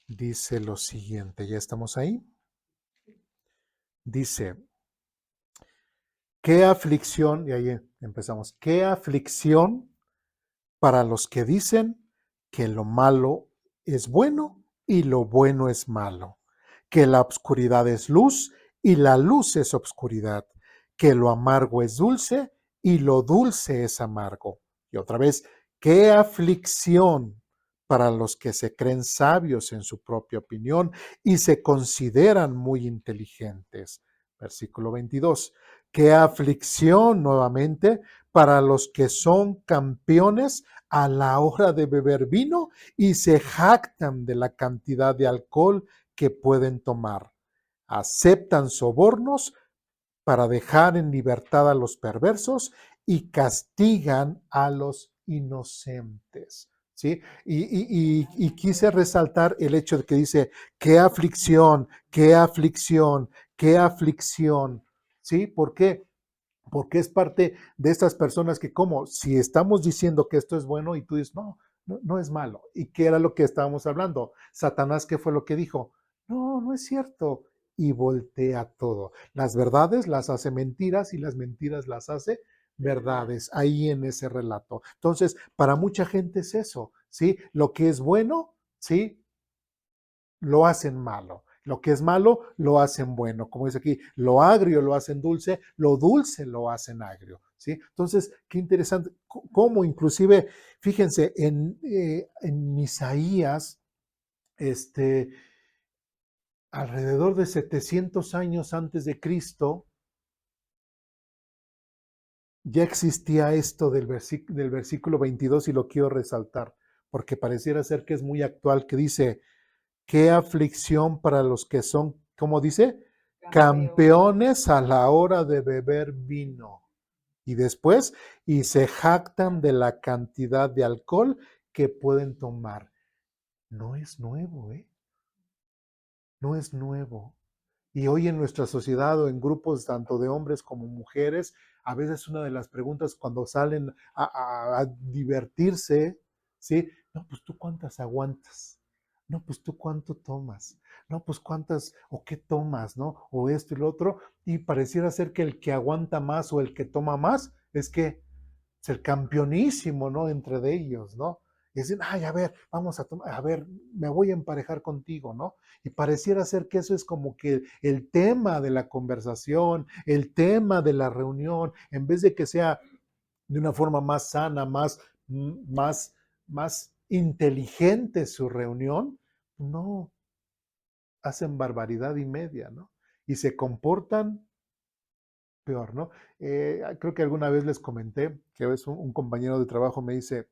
dice lo siguiente. ¿Ya estamos ahí? Dice, qué aflicción, y ahí empezamos, qué aflicción para los que dicen que lo malo es bueno y lo bueno es malo, que la obscuridad es luz y la luz es obscuridad, que lo amargo es dulce y lo dulce es amargo. Y otra vez, qué aflicción para los que se creen sabios en su propia opinión y se consideran muy inteligentes. Versículo 22. Qué aflicción nuevamente para los que son campeones a la hora de beber vino y se jactan de la cantidad de alcohol que pueden tomar. Aceptan sobornos para dejar en libertad a los perversos y castigan a los inocentes. ¿Sí? Y quise resaltar el hecho de que dice, qué aflicción, qué aflicción, qué aflicción. ¿Sí? ¿Por qué? Porque es parte de estas personas que como si estamos diciendo que esto es bueno y tú dices, no es malo. ¿Y qué era lo que estábamos hablando? Satanás, ¿qué fue lo que dijo? No es cierto. Y voltea todo. Las verdades las hace mentiras y las mentiras las hace verdades, ahí en ese relato. Entonces, para mucha gente es eso, ¿sí? Lo que es bueno, ¿sí? Lo hacen malo. Lo que es malo, lo hacen bueno. Como dice aquí, lo agrio lo hacen dulce, lo dulce lo hacen agrio. ¿Sí? Entonces, qué interesante. Cómo inclusive, fíjense, en Isaías, alrededor de 700 años antes de Cristo, ya existía esto del versículo 22 y lo quiero resaltar, porque pareciera ser que es muy actual, que dice, qué aflicción para los que son, ¿cómo dice? Campeones a la hora de beber vino. Y después, y se jactan de la cantidad de alcohol que pueden tomar. No es nuevo, ¿eh? No es nuevo. Y hoy en nuestra sociedad o en grupos tanto de hombres como mujeres, a veces una de las preguntas cuando salen a divertirse, ¿sí? No, pues tú cuántas aguantas. No, pues tú cuánto tomas. No, pues cuántas o qué tomas, ¿no? O esto y lo otro. Y pareciera ser que el que aguanta más o el que toma más es que es el campeonísimo, ¿no? Entre de ellos, ¿no? Y dicen, ay, a ver, vamos a tomar, a ver, me voy a emparejar contigo, ¿no? Y pareciera ser que eso es como que el tema de la conversación, el tema de la reunión, en vez de que sea de una forma más sana, más inteligente su reunión, no, hacen barbaridad y media, ¿no? Y se comportan peor, ¿no? Creo que alguna vez les comenté que es un compañero de trabajo me dice,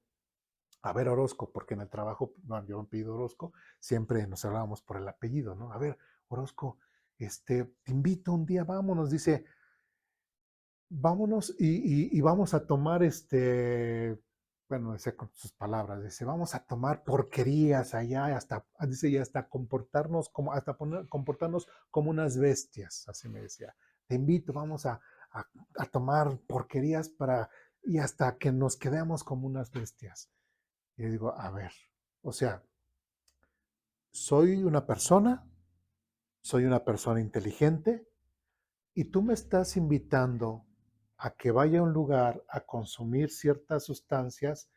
a ver, Orozco, porque en el trabajo, no, yo me pido Orozco, siempre nos hablábamos por el apellido, ¿no? A ver, Orozco, te invito un día, vámonos, dice, vámonos y vamos a tomar bueno, dice con sus palabras, dice, vamos a tomar porquerías allá, hasta, dice, y hasta comportarnos como, comportarnos como unas bestias, así me decía. Te invito, vamos a tomar porquerías para y hasta que nos quedemos como unas bestias. Y yo digo, a ver, o sea, soy una persona inteligente, y tú me estás invitando a que vaya a un lugar a consumir ciertas sustancias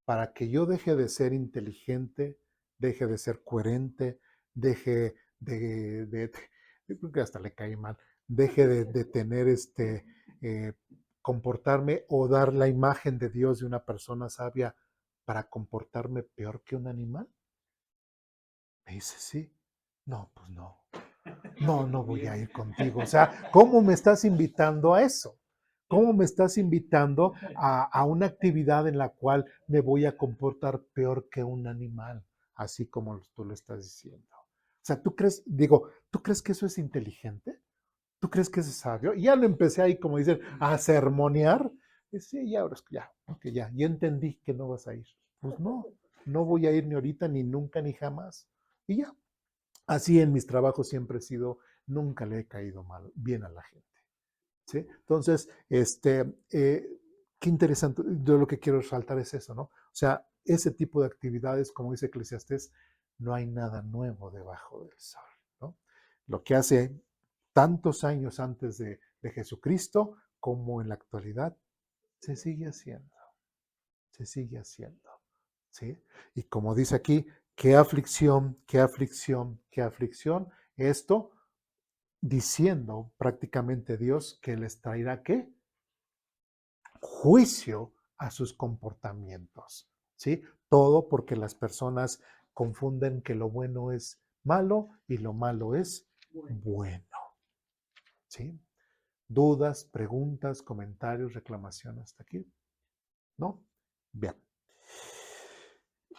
para que yo deje de ser inteligente, deje de ser coherente, deje yo creo que hasta le caí mal, deje de tener eh, comportarme o dar la imagen de Dios de una persona sabia para comportarme peor que un animal. Me dice, sí. No, pues no. No voy a ir contigo. O sea, ¿cómo me estás invitando a eso? ¿Cómo me estás invitando a una actividad en la cual me voy a comportar peor que un animal? Así como tú lo estás diciendo. O sea, ¿tú crees que eso es inteligente? ¿Tú crees que eso es sabio? Y ya lo empecé ahí, como dicen, a sermonear. Y sí, ya, ahora ya, ok, ya entendí que no vas a ir. Pues no voy a ir ni ahorita, ni nunca, ni jamás. Y ya. Así en mis trabajos siempre he sido, nunca le he caído bien a la gente. ¿Sí? Entonces, qué interesante, yo lo que quiero resaltar es eso, ¿no? O sea, ese tipo de actividades, como dice Eclesiastés, no hay nada nuevo debajo del sol, ¿no? Lo que hace tantos años antes de Jesucristo como en la actualidad, se sigue haciendo, ¿sí? Y como dice aquí, qué aflicción, qué aflicción, qué aflicción, esto diciendo prácticamente Dios que les traerá ¿qué? Juicio a sus comportamientos, ¿sí? Todo porque las personas confunden que lo bueno es malo y lo malo es bueno, ¿sí? Dudas, preguntas, comentarios, reclamaciones hasta aquí, ¿no? Bien.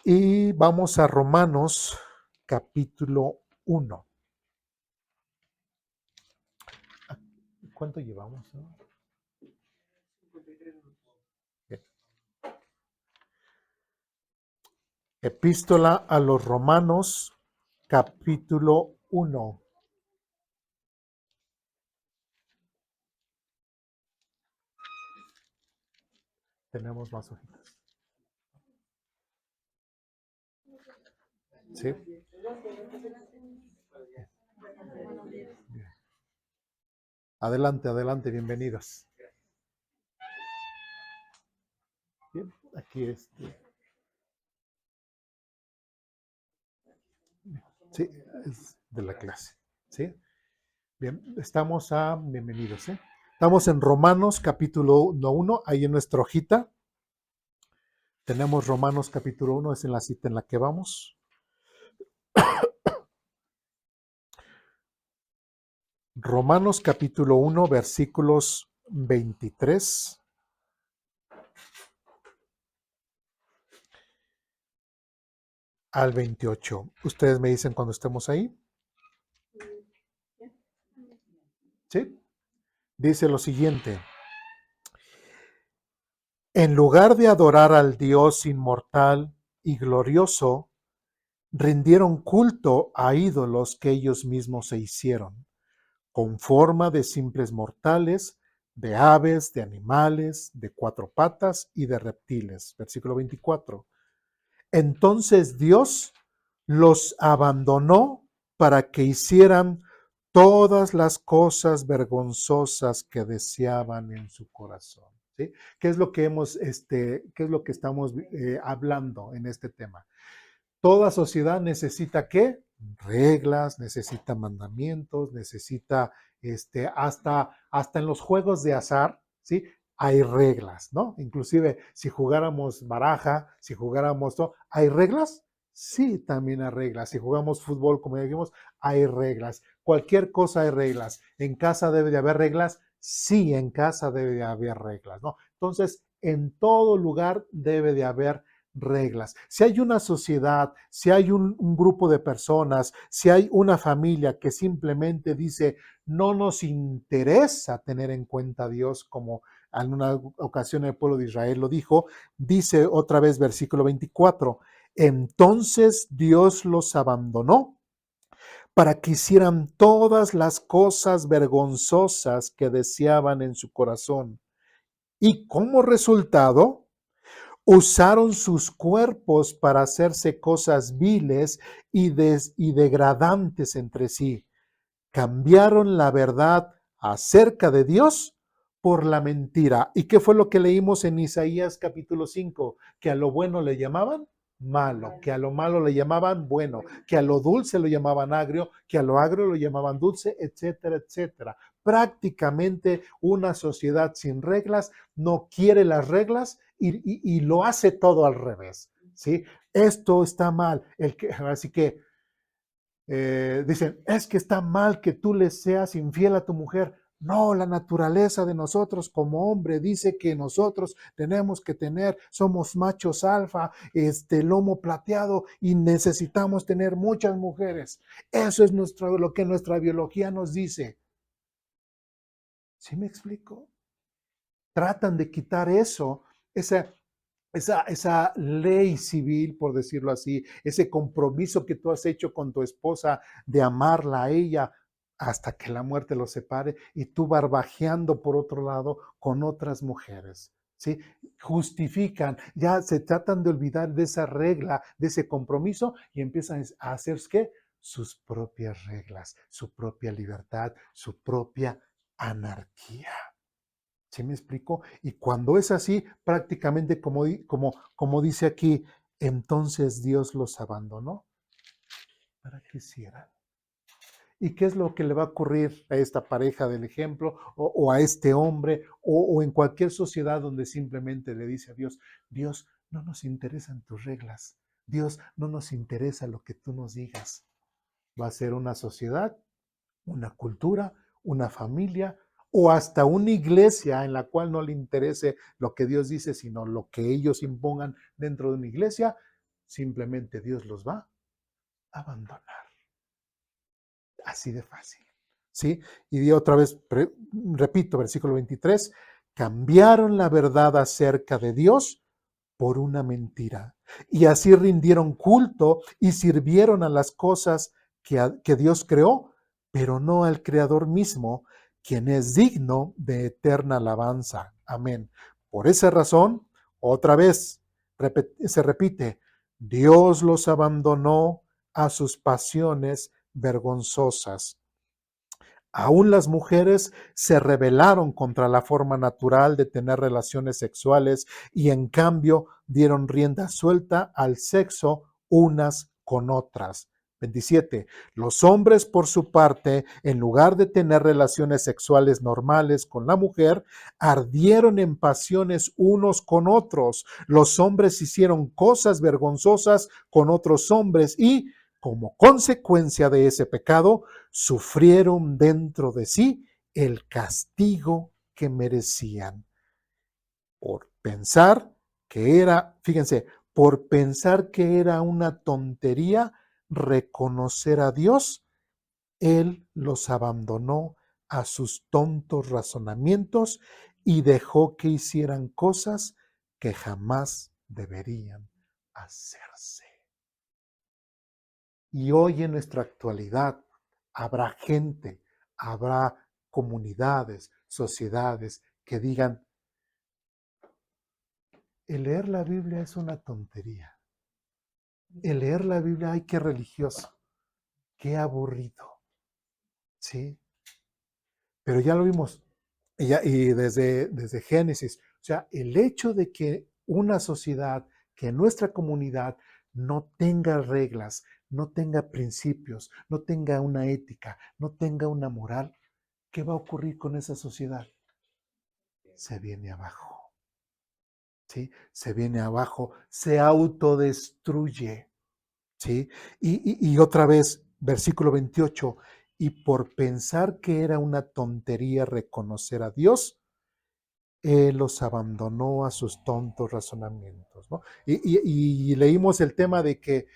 Y vamos a Romanos capítulo 1. ¿Cuánto llevamos? ¿No? Bien. Epístola a los Romanos, capítulo 1. Tenemos más hojitas. ¿Sí? Bien. Adelante, adelante, bienvenidos. Bien, aquí sí, es de la clase. ¿Sí? Bien, bienvenidos, ¿eh? Estamos en Romanos capítulo 1, ahí en nuestra hojita. Tenemos Romanos capítulo 1, es en la cita en la que vamos. Romanos capítulo 1, versículos 23 al 28. Ustedes me dicen cuando estemos ahí. ¿Sí? Dice lo siguiente. En lugar de adorar al Dios inmortal y glorioso, rindieron culto a ídolos que ellos mismos se hicieron, con forma de simples mortales, de aves, de animales, de cuatro patas y de reptiles. Versículo 24. Entonces Dios los abandonó para que hicieran todas las cosas vergonzosas que deseaban en su corazón. ¿Sí? ¿Qué es lo que qué es lo que estamos hablando en este tema? Toda sociedad necesita ¿qué? Reglas, necesita mandamientos, necesita hasta en los juegos de azar, ¿sí? Hay reglas, ¿no? Inclusive si jugáramos baraja, si jugáramos todo, ¿hay reglas? Sí, también hay reglas. Si jugamos fútbol, como ya dijimos, hay reglas. Cualquier cosa hay reglas. ¿En casa debe de haber reglas? Sí, en casa debe de haber reglas, ¿no? Entonces, en todo lugar debe de haber reglas. Si hay una sociedad, si hay un grupo de personas, si hay una familia que simplemente dice, no nos interesa tener en cuenta a Dios, como en una ocasión el pueblo de Israel lo dijo, dice otra vez versículo 24, entonces Dios los abandonó para que hicieran todas las cosas vergonzosas que deseaban en su corazón. Y como resultado, usaron sus cuerpos para hacerse cosas viles y degradantes entre sí. Cambiaron la verdad acerca de Dios por la mentira. ¿Y qué fue lo que leímos en Isaías capítulo 5? Que a lo bueno le llamaban malo, que a lo malo le llamaban bueno, que a lo dulce lo llamaban agrio, que a lo agrio lo llamaban dulce, etcétera, etcétera. Prácticamente una sociedad sin reglas no quiere las reglas y lo hace todo al revés, ¿sí? Esto está mal. Así que dicen, es que está mal que tú le seas infiel a tu mujer. No, la naturaleza de nosotros como hombre dice que nosotros tenemos que somos machos alfa, lomo plateado y necesitamos tener muchas mujeres. Eso es lo que nuestra biología nos dice. ¿Sí me explico? Tratan de quitar eso, esa ley civil, por decirlo así, ese compromiso que tú has hecho con tu esposa de amarla a ella hasta que la muerte los separe y tú barbajeando por otro lado con otras mujeres. ¿Sí? Justifican, ya se tratan de olvidar de esa regla, de ese compromiso y empiezan a hacer ¿qué? Sus propias reglas, su propia libertad, su propia anarquía. ¿Sí me explico? Y cuando es así, prácticamente como dice aquí, entonces Dios los abandonó para que hicieran. ¿Y qué es lo que le va a ocurrir a esta pareja del ejemplo o a este hombre o en cualquier sociedad donde simplemente le dice a Dios, Dios, no nos interesan tus reglas, Dios, no nos interesa lo que tú nos digas? Va a ser una sociedad, una cultura, una familia o hasta una iglesia en la cual no le interese lo que Dios dice, sino lo que ellos impongan dentro de una iglesia, simplemente Dios los va a abandonar. Así de fácil. ¿Sí? Y otra vez, repito, versículo 23, cambiaron la verdad acerca de Dios por una mentira. Y así rindieron culto y sirvieron a las cosas que Dios creó, pero no al Creador mismo, quien es digno de eterna alabanza. Amén. Por esa razón, otra vez se repite, Dios los abandonó a sus pasiones vergonzosas. Aún las mujeres se rebelaron contra la forma natural de tener relaciones sexuales y en cambio dieron rienda suelta al sexo unas con otras. 27. Los hombres, por su parte, en lugar de tener relaciones sexuales normales con la mujer, ardieron en pasiones unos con otros. Los hombres hicieron cosas vergonzosas con otros hombres y, como consecuencia de ese pecado, sufrieron dentro de sí el castigo que merecían. Por pensar que era, fíjense, por pensar que era una tontería reconocer a Dios, Él los abandonó a sus tontos razonamientos y dejó que hicieran cosas que jamás deberían hacerse. Y hoy en nuestra actualidad habrá gente, habrá comunidades, sociedades que digan, el leer la Biblia es una tontería. El leer la Biblia, ay, qué religioso, qué aburrido. ¿Sí? Pero ya lo vimos, y desde Génesis. O sea, el hecho de que una sociedad, que nuestra comunidad no tenga reglas, no tenga principios, no tenga una ética, no tenga una moral, ¿qué va a ocurrir con esa sociedad? Se viene abajo. ¿Sí? Se viene abajo, se autodestruye. ¿Sí? Y otra vez, versículo 28, y por pensar que era una tontería reconocer a Dios, Él los abandonó a sus tontos razonamientos, ¿no? Y leímos el tema de que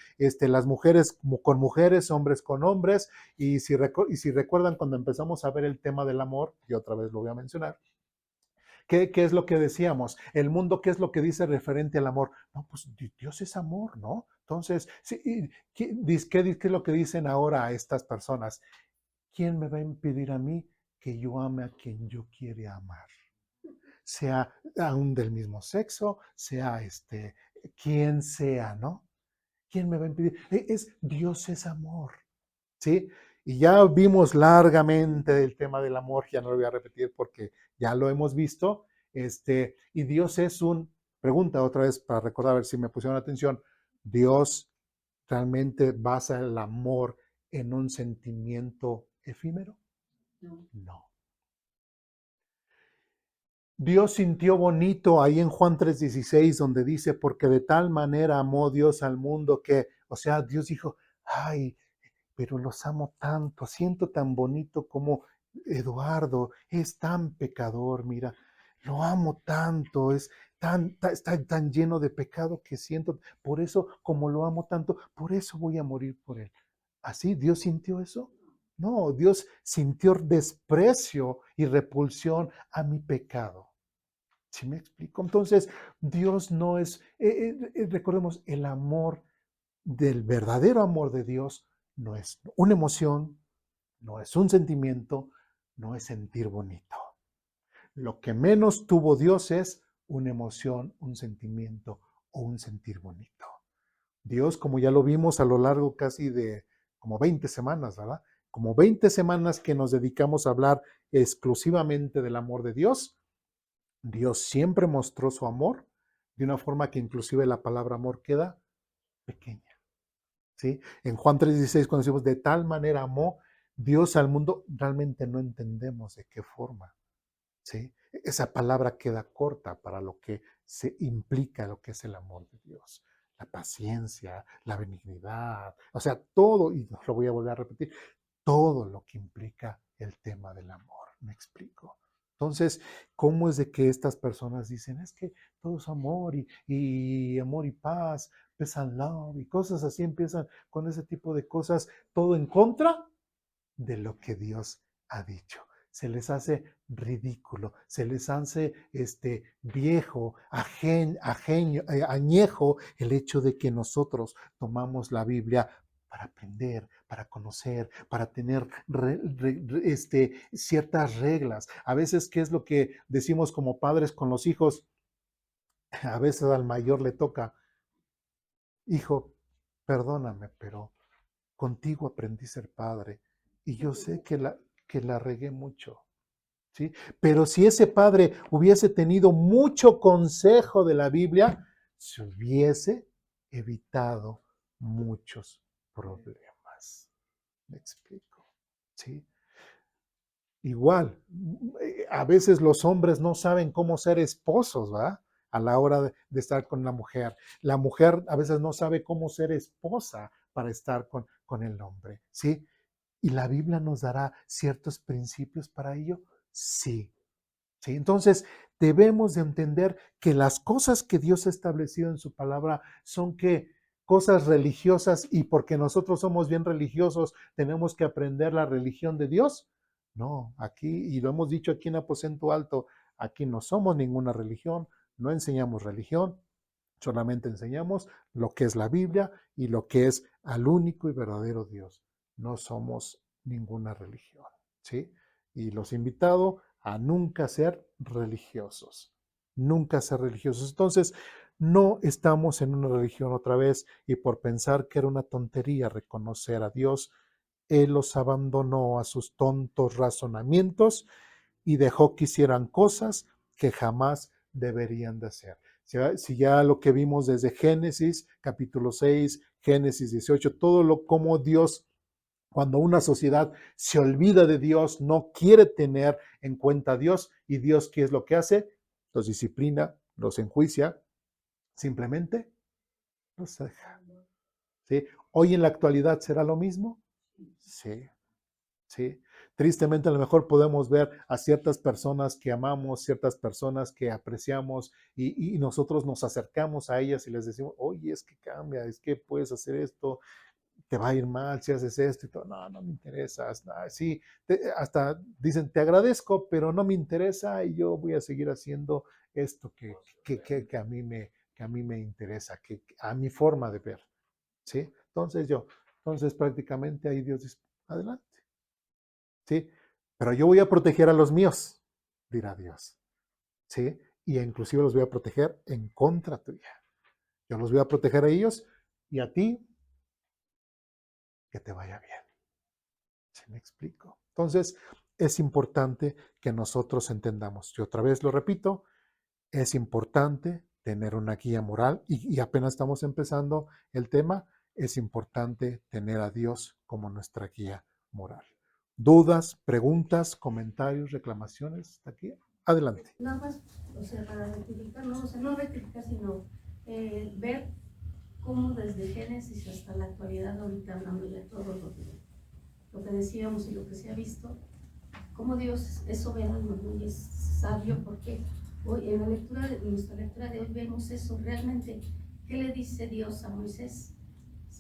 las mujeres con mujeres, hombres con hombres, y si recuerdan cuando empezamos a ver el tema del amor, y otra vez lo voy a mencionar, ¿qué es lo que decíamos? El mundo, ¿qué es lo que dice referente al amor? No, pues Dios es amor, ¿no? Entonces, ¿qué es lo que dicen ahora a estas personas? ¿Quién me va a impedir a mí que yo ame a quien yo quiere amar? sea aún del mismo sexo, sea quien sea, ¿no? ¿Quién me va a impedir? Dios es amor, ¿sí? Y ya vimos largamente el tema del amor, ya no lo voy a repetir porque ya lo hemos visto, y Dios es pregunta otra vez para recordar, a ver si me pusieron atención, Dios realmente basa el amor en un sentimiento efímero? No. Dios sintió bonito ahí en Juan 3:16, donde dice, porque de tal manera amó Dios al mundo que, o sea, Dios dijo, ay, pero los amo tanto, siento tan bonito como Eduardo es tan pecador, mira, lo amo tanto, está tan lleno de pecado que siento, por eso, como lo amo tanto, por eso voy a morir por él. ¿Así Dios sintió eso? No, Dios sintió desprecio y repulsión a mi pecado. ¿Sí me explico? Entonces, Dios no es, recordemos, el amor del verdadero amor de Dios no es una emoción, no es un sentimiento, no es sentir bonito. Lo que menos tuvo Dios es una emoción, un sentimiento o un sentir bonito. Dios, como ya lo vimos a lo largo casi de como 20 semanas, ¿verdad? Como 20 semanas que nos dedicamos a hablar exclusivamente del amor de Dios, Dios siempre mostró su amor de una forma que inclusive la palabra amor queda pequeña. ¿Sí? En Juan 3:16, cuando decimos de tal manera amó Dios al mundo, realmente no entendemos de qué forma. ¿Sí? Esa palabra queda corta para lo que se implica lo que es el amor de Dios. La paciencia, la benignidad, o sea, todo, y lo voy a volver a repetir, todo lo que implica el tema del amor. ¿Me explico? Entonces, ¿cómo es de que estas personas dicen, es que todo es amor y amor y paz, peace and love y cosas así, empiezan con ese tipo de cosas, todo en contra de lo que Dios ha dicho? Se les hace ridículo, se les hace viejo, añejo el hecho de que nosotros tomamos la Biblia para aprender, para conocer, para tener ciertas reglas. A veces, ¿qué es lo que decimos como padres con los hijos? A veces al mayor le toca, hijo, perdóname, pero contigo aprendí a ser padre y yo sé que la regué mucho. ¿Sí? Pero si ese padre hubiese tenido mucho consejo de la Biblia, se hubiese evitado muchos problemas. ¿Me explico? ¿Sí? Igual, a veces los hombres no saben cómo ser esposos, ¿va? A la hora de estar con la mujer. La mujer a veces no sabe cómo ser esposa para estar con el hombre, ¿sí? ¿Y la Biblia nos dará ciertos principios para ello? Sí. ¿Sí? Entonces, debemos de entender que las cosas que Dios ha establecido en su palabra son que cosas religiosas y porque nosotros somos bien religiosos tenemos que aprender la religión de Dios. No, aquí, y lo hemos dicho aquí en Aposento Alto, aquí no somos ninguna religión, no enseñamos religión, solamente enseñamos lo que es la Biblia y lo que es al único y verdadero Dios. No somos ninguna religión, ¿sí? Y los invito a nunca ser religiosos, nunca ser religiosos. Entonces, no estamos en una religión otra vez y por pensar que era una tontería reconocer a Dios, Él los abandonó a sus tontos razonamientos y dejó que hicieran cosas que jamás deberían de hacer. Si ya lo que vimos desde Génesis, capítulo 6, Génesis 18, todo lo como Dios, cuando una sociedad se olvida de Dios, no quiere tener en cuenta a Dios, y Dios, ¿qué es lo que hace? Los disciplina, los enjuicia, simplemente los deja. ¿Sí? Hoy en la actualidad, ¿será lo mismo? Sí. ¿Sí? Tristemente a lo mejor podemos ver a ciertas personas que amamos, ciertas personas que apreciamos y nosotros nos acercamos a ellas y les decimos, oye, es que cambia, es que puedes hacer esto, te va a ir mal si haces esto y todo. No, no me interesa. Sí, hasta dicen, te agradezco, pero no me interesa y yo voy a seguir haciendo esto que a mí me interesa, a mi forma de ver. ¿Sí? Entonces prácticamente ahí Dios dice, adelante. ¿Sí? Pero yo voy a proteger a los míos, dirá Dios. ¿sí? Y inclusive los voy a proteger en contra tuya. Yo los voy a proteger a ellos y a ti, que te vaya bien. ¿Sí me explico? Entonces, es importante que nosotros entendamos. Yo otra vez lo repito, es importante tener una guía moral y apenas estamos empezando el tema, es importante tener a Dios como nuestra guía moral. ¿Dudas, preguntas, comentarios, reclamaciones? ¿Está aquí? Adelante. Nada más, o sea, para rectificar, no, o sea, no rectificar, sino ver cómo desde Génesis hasta la actualidad, ahorita hablando ya todo lo que decíamos y lo que se ha visto, cómo Dios es soberano, ¿no? Y es sabio, porque hoy en la lectura en nuestra lectura de hoy vemos eso realmente. ¿Qué le dice Dios a Moisés?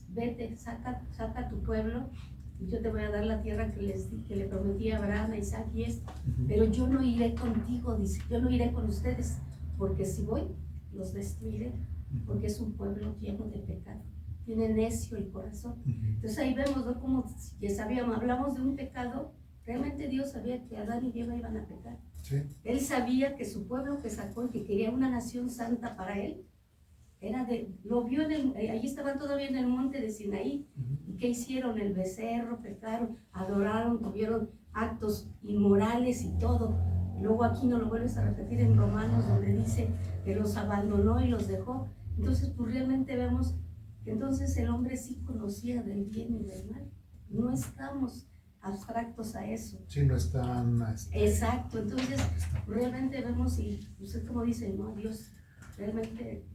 Vete, saca a tu pueblo, y yo te voy a dar la tierra que le prometí a Abraham, a Isaac y esto, pero yo no iré contigo, dice, yo no iré con ustedes, porque si voy, los destruiré, porque es un pueblo lleno de pecado, tiene necio el corazón. Entonces ahí vemos, ¿no? Como ya sabíamos, hablamos de un pecado, realmente Dios sabía que Adán y Eva iban a pecar. Sí. Él sabía que su pueblo que sacó y que quería una nación santa para él, lo vio allí estaban todavía en el monte de Sinaí. ¿Y qué hicieron? El becerro, pecaron, adoraron, tuvieron actos inmorales y todo. Luego aquí no lo vuelves a repetir en Romanos, donde dice que los abandonó y los dejó. Entonces, pues realmente vemos que entonces el hombre sí conocía del bien y del mal. No estamos abstractos a eso. Sí, no están... Exacto, entonces realmente vemos, y usted como dice, no, Dios realmente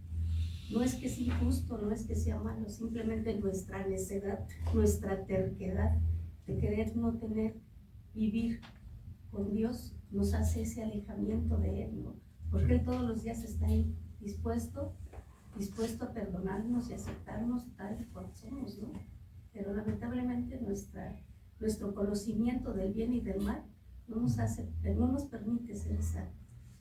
no es que sea injusto, no es que sea malo, simplemente nuestra necedad, nuestra terquedad de querer no vivir con Dios, nos hace ese alejamiento de Él, ¿no? Porque Él todos los días está ahí dispuesto a perdonarnos y aceptarnos tal y cual somos, ¿no? Pero lamentablemente nuestro conocimiento del bien y del mal no nos permite hacer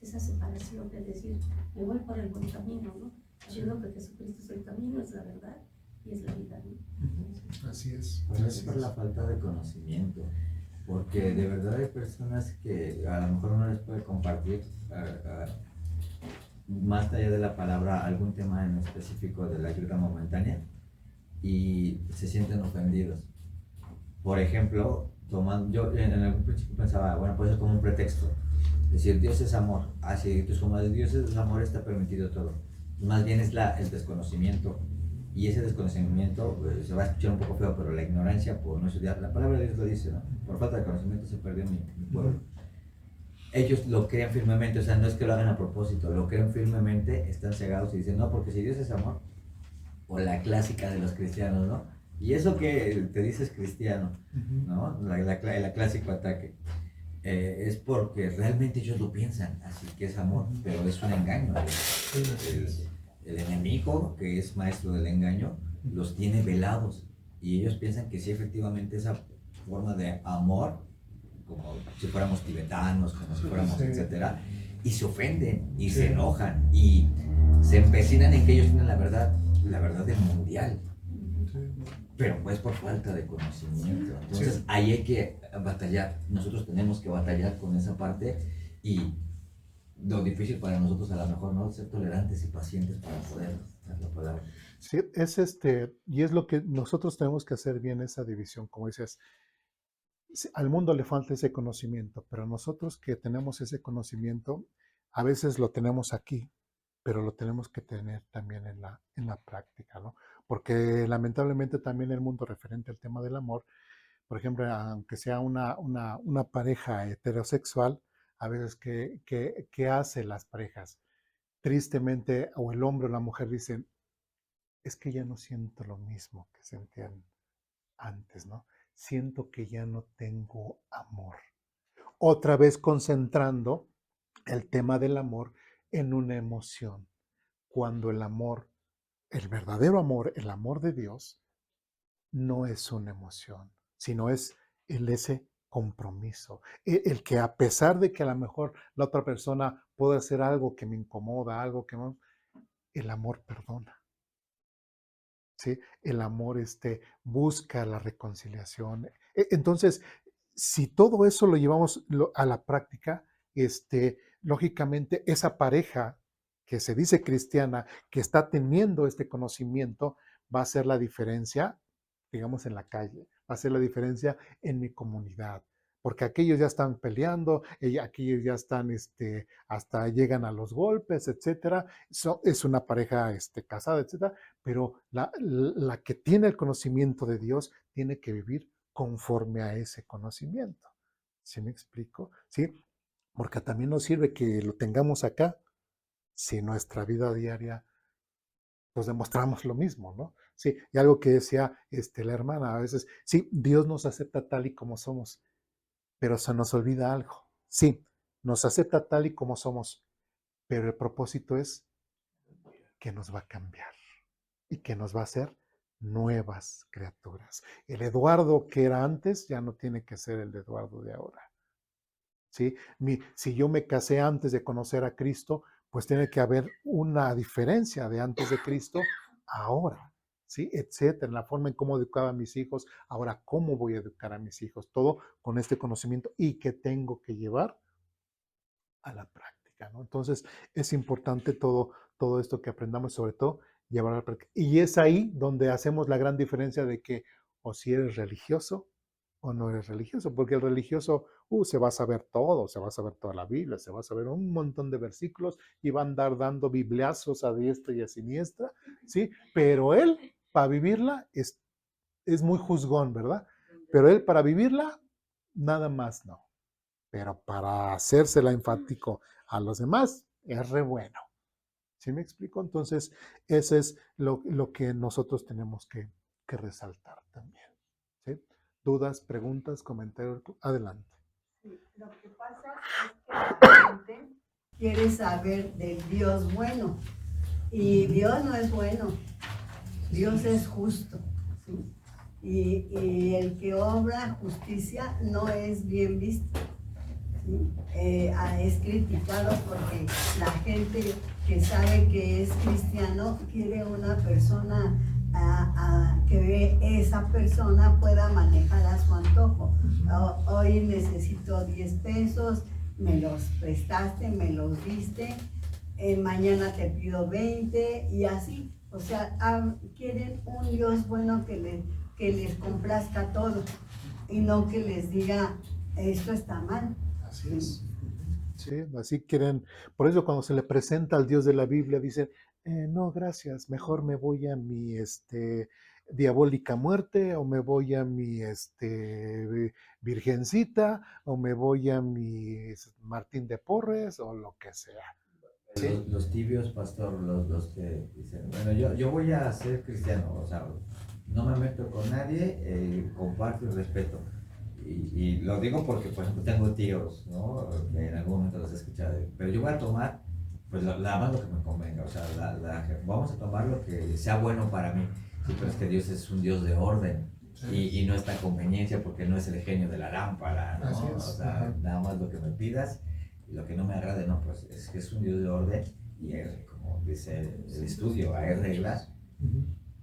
esa separación, de decir, me voy por el buen camino, ¿no? Sabiendo que Jesucristo es el camino, es la verdad y es la vida, ¿no? Así es. Bueno, es por la falta de conocimiento, porque de verdad hay personas que a lo mejor uno les puede compartir más allá de la palabra algún tema en específico de la ayuda momentánea y se sienten ofendidos. Por ejemplo, yo en algún principio pensaba, bueno, puede ser como un pretexto, decir Dios es amor, así, entonces como Dios es amor está permitido todo. Más bien es el desconocimiento, y ese desconocimiento se va a escuchar un poco feo, pero la ignorancia por no estudiar, la palabra de Dios lo dice, ¿no? Por falta de conocimiento se perdió mi pueblo. Ellos lo creen firmemente, o sea, no es que lo hagan a propósito, lo creen firmemente, están cegados y dicen, no, porque si Dios es amor, o la clásica de los cristianos, ¿no? Y eso que te dices cristiano, ¿no? El clásico ataque. Es porque realmente ellos lo piensan, así que es amor, pero es un engaño. El enemigo, que es maestro del engaño, los tiene velados y ellos piensan que sí, efectivamente, esa forma de amor, como si fuéramos tibetanos, como si fuéramos, etcétera, y se ofenden y se enojan y se empecinan en que ellos tienen la verdad del mundial. Pero pues por falta de conocimiento. Entonces ahí hay que batallar. Nosotros tenemos que batallar con esa parte y lo difícil para nosotros a lo mejor no ser tolerantes y pacientes para poder dar la palabra. Sí, y es lo que nosotros tenemos que hacer bien esa división, como dices, al mundo le falta ese conocimiento, pero nosotros que tenemos ese conocimiento, a veces lo tenemos aquí, pero lo tenemos que tener también en la práctica, ¿no? Porque lamentablemente también el mundo referente al tema del amor, por ejemplo, aunque sea una pareja heterosexual, a veces, ¿qué hacen las parejas? Tristemente, o el hombre o la mujer dicen, es que ya no siento lo mismo que sentían antes, ¿no? Siento que ya no tengo amor. Otra vez concentrando el tema del amor en una emoción, cuando el amor, el verdadero amor, el amor de Dios, no es una emoción, sino es ese compromiso. El que a pesar de que a lo mejor la otra persona puede hacer algo que me incomoda, algo que no, el amor perdona. ¿Sí? El amor busca la reconciliación. Entonces, si todo eso lo llevamos a la práctica, lógicamente esa pareja que se dice cristiana, que está teniendo este conocimiento, va a hacer la diferencia, digamos, en la calle, va a hacer la diferencia en mi comunidad, porque aquellos ya están peleando, aquellos ya están, hasta llegan a los golpes, etcétera. Es una pareja casada, etcétera, pero la que tiene el conocimiento de Dios tiene que vivir conforme a ese conocimiento. ¿Sí me explico? Sí, porque también nos sirve que lo tengamos acá si nuestra vida diaria pues demostramos lo mismo, ¿no? Sí, y algo que decía la hermana a veces, sí, Dios nos acepta tal y como somos, pero se nos olvida algo. Sí, nos acepta tal y como somos, pero el propósito es que nos va a cambiar y que nos va a hacer nuevas criaturas. El Eduardo que era antes ya no tiene que ser el Eduardo de ahora. ¿Sí? Si yo me casé antes de conocer a Cristo, pues tiene que haber una diferencia de antes de Cristo a ahora, ¿sí? Etcétera, en la forma en cómo educaba a mis hijos, ahora cómo voy a educar a mis hijos, todo con este conocimiento y que tengo que llevar a la práctica, ¿no? Entonces, es importante todo esto que aprendamos, sobre todo, llevar a la práctica. Y es ahí donde hacemos la gran diferencia de que o si eres religioso o no eres religioso, porque el religioso se va a saber todo, se va a saber toda la Biblia, se va a saber un montón de versículos y va a andar dando bibliazos a diestra y a siniestra, ¿sí? Pero él, para vivirla, es muy juzgón, ¿verdad? Pero él, para vivirla, nada más no. Pero para hacérsela enfático a los demás, es re bueno. ¿Sí me explico? Entonces, ese es lo que nosotros tenemos que resaltar también. ¿Sí? ¿Dudas, preguntas, comentarios? Adelante. Sí, lo que pasa es que la gente quiere saber del Dios bueno. Y Dios no es bueno. Dios es justo. ¿Sí? Y el que obra justicia no es bien visto. ¿Sí? Es criticado porque la gente que sabe que es cristiano quiere una persona que esa persona pueda manejar a su antojo. Hoy necesito 10 pesos, me los prestaste, me los diste, mañana te pido 20 y así. O sea, quieren un Dios bueno que les complazca todo y no que les diga esto está mal. Así es. Sí, así quieren. Por eso cuando se le presenta al Dios de la Biblia dicen, no, gracias, mejor me voy a mi diabólica muerte, o me voy a mi virgencita, o me voy a mi Martín de Porres, o lo que sea. ¿Sí? Los tibios, pastor, los que dicen, bueno, yo voy a ser cristiano, o sea, no me meto con nadie, comparto y respeto. Y lo digo porque, por ejemplo, tengo tíos, ¿no? Que en algún momento los he escuchado, pero yo voy a tomar, pues, nada más lo que me convenga, o sea, vamos a tomar lo que sea bueno para mí. Sí, pero es que Dios es un Dios de orden, sí. y no está a conveniencia porque no es el genio de la lámpara, ¿no? O sea, nada más lo que me pidas y lo que no me agrade, no, pues es que es un Dios de orden y como dice el estudio, hay reglas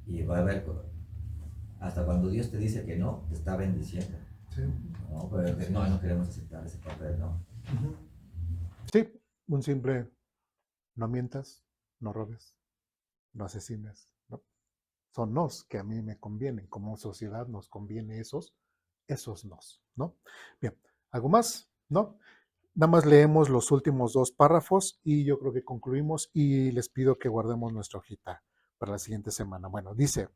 y va a haber, hasta cuando Dios te dice que no, te está bendiciendo. Sí. No, pero no queremos aceptar ese papel, ¿no? Sí, un simple, no mientas, no robes, no asesines, ¿no? Son nos que a mí me convienen, como sociedad nos conviene esos nos, ¿no? Bien, ¿algo más? ¿No? Nada más leemos los últimos 2 párrafos y yo creo que concluimos y les pido que guardemos nuestra hojita para la siguiente semana. Bueno, dice,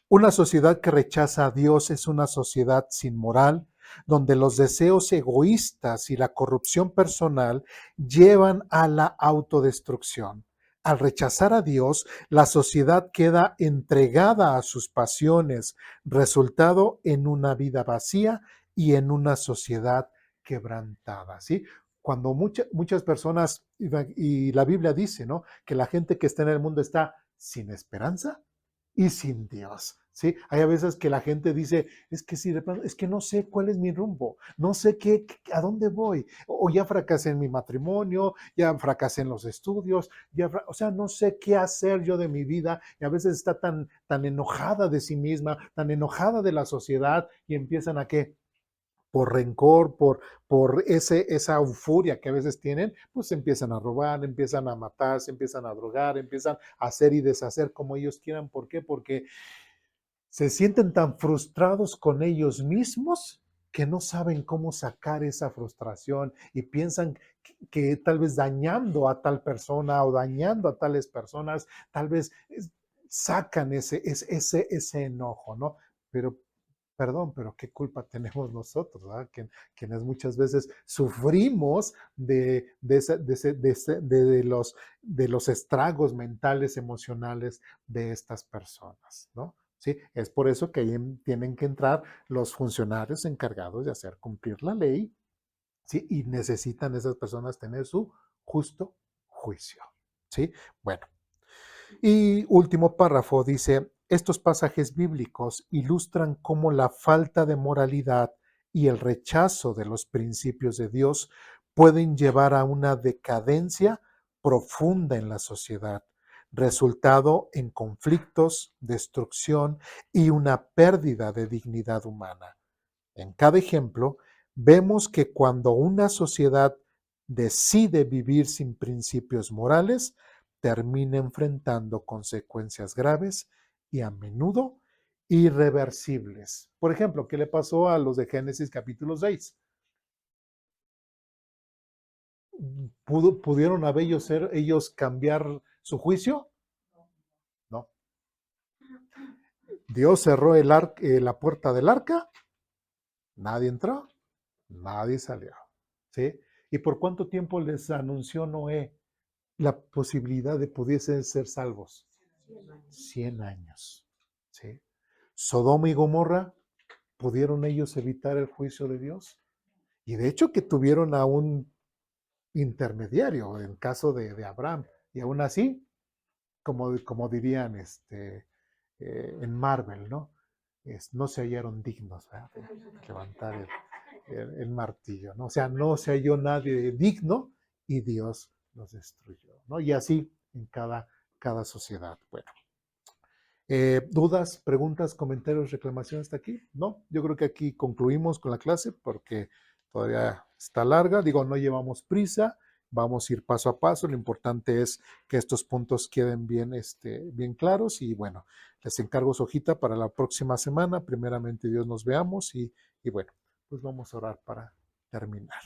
una sociedad que rechaza a Dios es una sociedad sin moral, donde los deseos egoístas y la corrupción personal llevan a la autodestrucción. Al rechazar a Dios, la sociedad queda entregada a sus pasiones, resultado en una vida vacía y en una sociedad quebrantada, ¿sí? Cuando muchas personas, y la Biblia dice, ¿no?, que la gente que está en el mundo está sin esperanza y sin Dios, ¿sí? Hay a veces que la gente dice, es que sí, es que no sé cuál es mi rumbo, no sé a dónde voy, o ya fracasé en mi matrimonio, ya fracasé en los estudios, o sea, no sé qué hacer yo de mi vida, y a veces está tan enojada de sí misma, tan enojada de la sociedad, y empiezan a ¿qué? por rencor, por esa euforia que a veces tienen, pues empiezan a robar, empiezan a matar, se empiezan a drogar, empiezan a hacer y deshacer como ellos quieran. ¿Por qué? Porque se sienten tan frustrados con ellos mismos que no saben cómo sacar esa frustración y piensan que tal vez dañando a tal persona o dañando a tales personas, tal vez sacan ese enojo, ¿no? Pero, perdón, pero ¿qué culpa tenemos nosotros, ¿verdad? Quienes muchas veces sufrimos de los estragos mentales, emocionales de estas personas, ¿no? ¿Sí? Es por eso que ahí tienen que entrar los funcionarios encargados de hacer cumplir la ley, ¿sí? Y necesitan esas personas tener su justo juicio, ¿sí? Bueno, y último párrafo dice, estos pasajes bíblicos ilustran cómo la falta de moralidad y el rechazo de los principios de Dios pueden llevar a una decadencia profunda en la sociedad, resultado en conflictos, destrucción y una pérdida de dignidad humana. En cada ejemplo, vemos que cuando una sociedad decide vivir sin principios morales, termina enfrentando consecuencias graves y a menudo irreversibles. Por ejemplo, ¿qué le pasó a los de Génesis capítulo 6? ¿Pudieron ellos cambiar su juicio? No. Dios cerró la puerta del arca, nadie entró, nadie salió. ¿Sí? ¿Y por cuánto tiempo les anunció Noé la posibilidad de pudiesen ser salvos? 100 años. ¿Sí? Sodoma y Gomorra, ¿pudieron ellos evitar el juicio de Dios? Y de hecho que tuvieron a un intermediario, en el caso de Abraham, y aún así, como dirían en Marvel, ¿no? No se hallaron dignos, ¿verdad? De levantar el martillo, ¿no? O sea, no se halló nadie digno y Dios los destruyó, ¿no? Y así en cada sociedad. Bueno, ¿dudas, preguntas, comentarios, reclamaciones hasta aquí? No, yo creo que aquí concluimos con la clase porque todavía está larga. Digo, no llevamos prisa, vamos a ir paso a paso. Lo importante es que estos puntos queden bien claros y bueno, les encargo su hojita para la próxima semana. Primeramente Dios nos veamos y bueno, pues vamos a orar para terminar.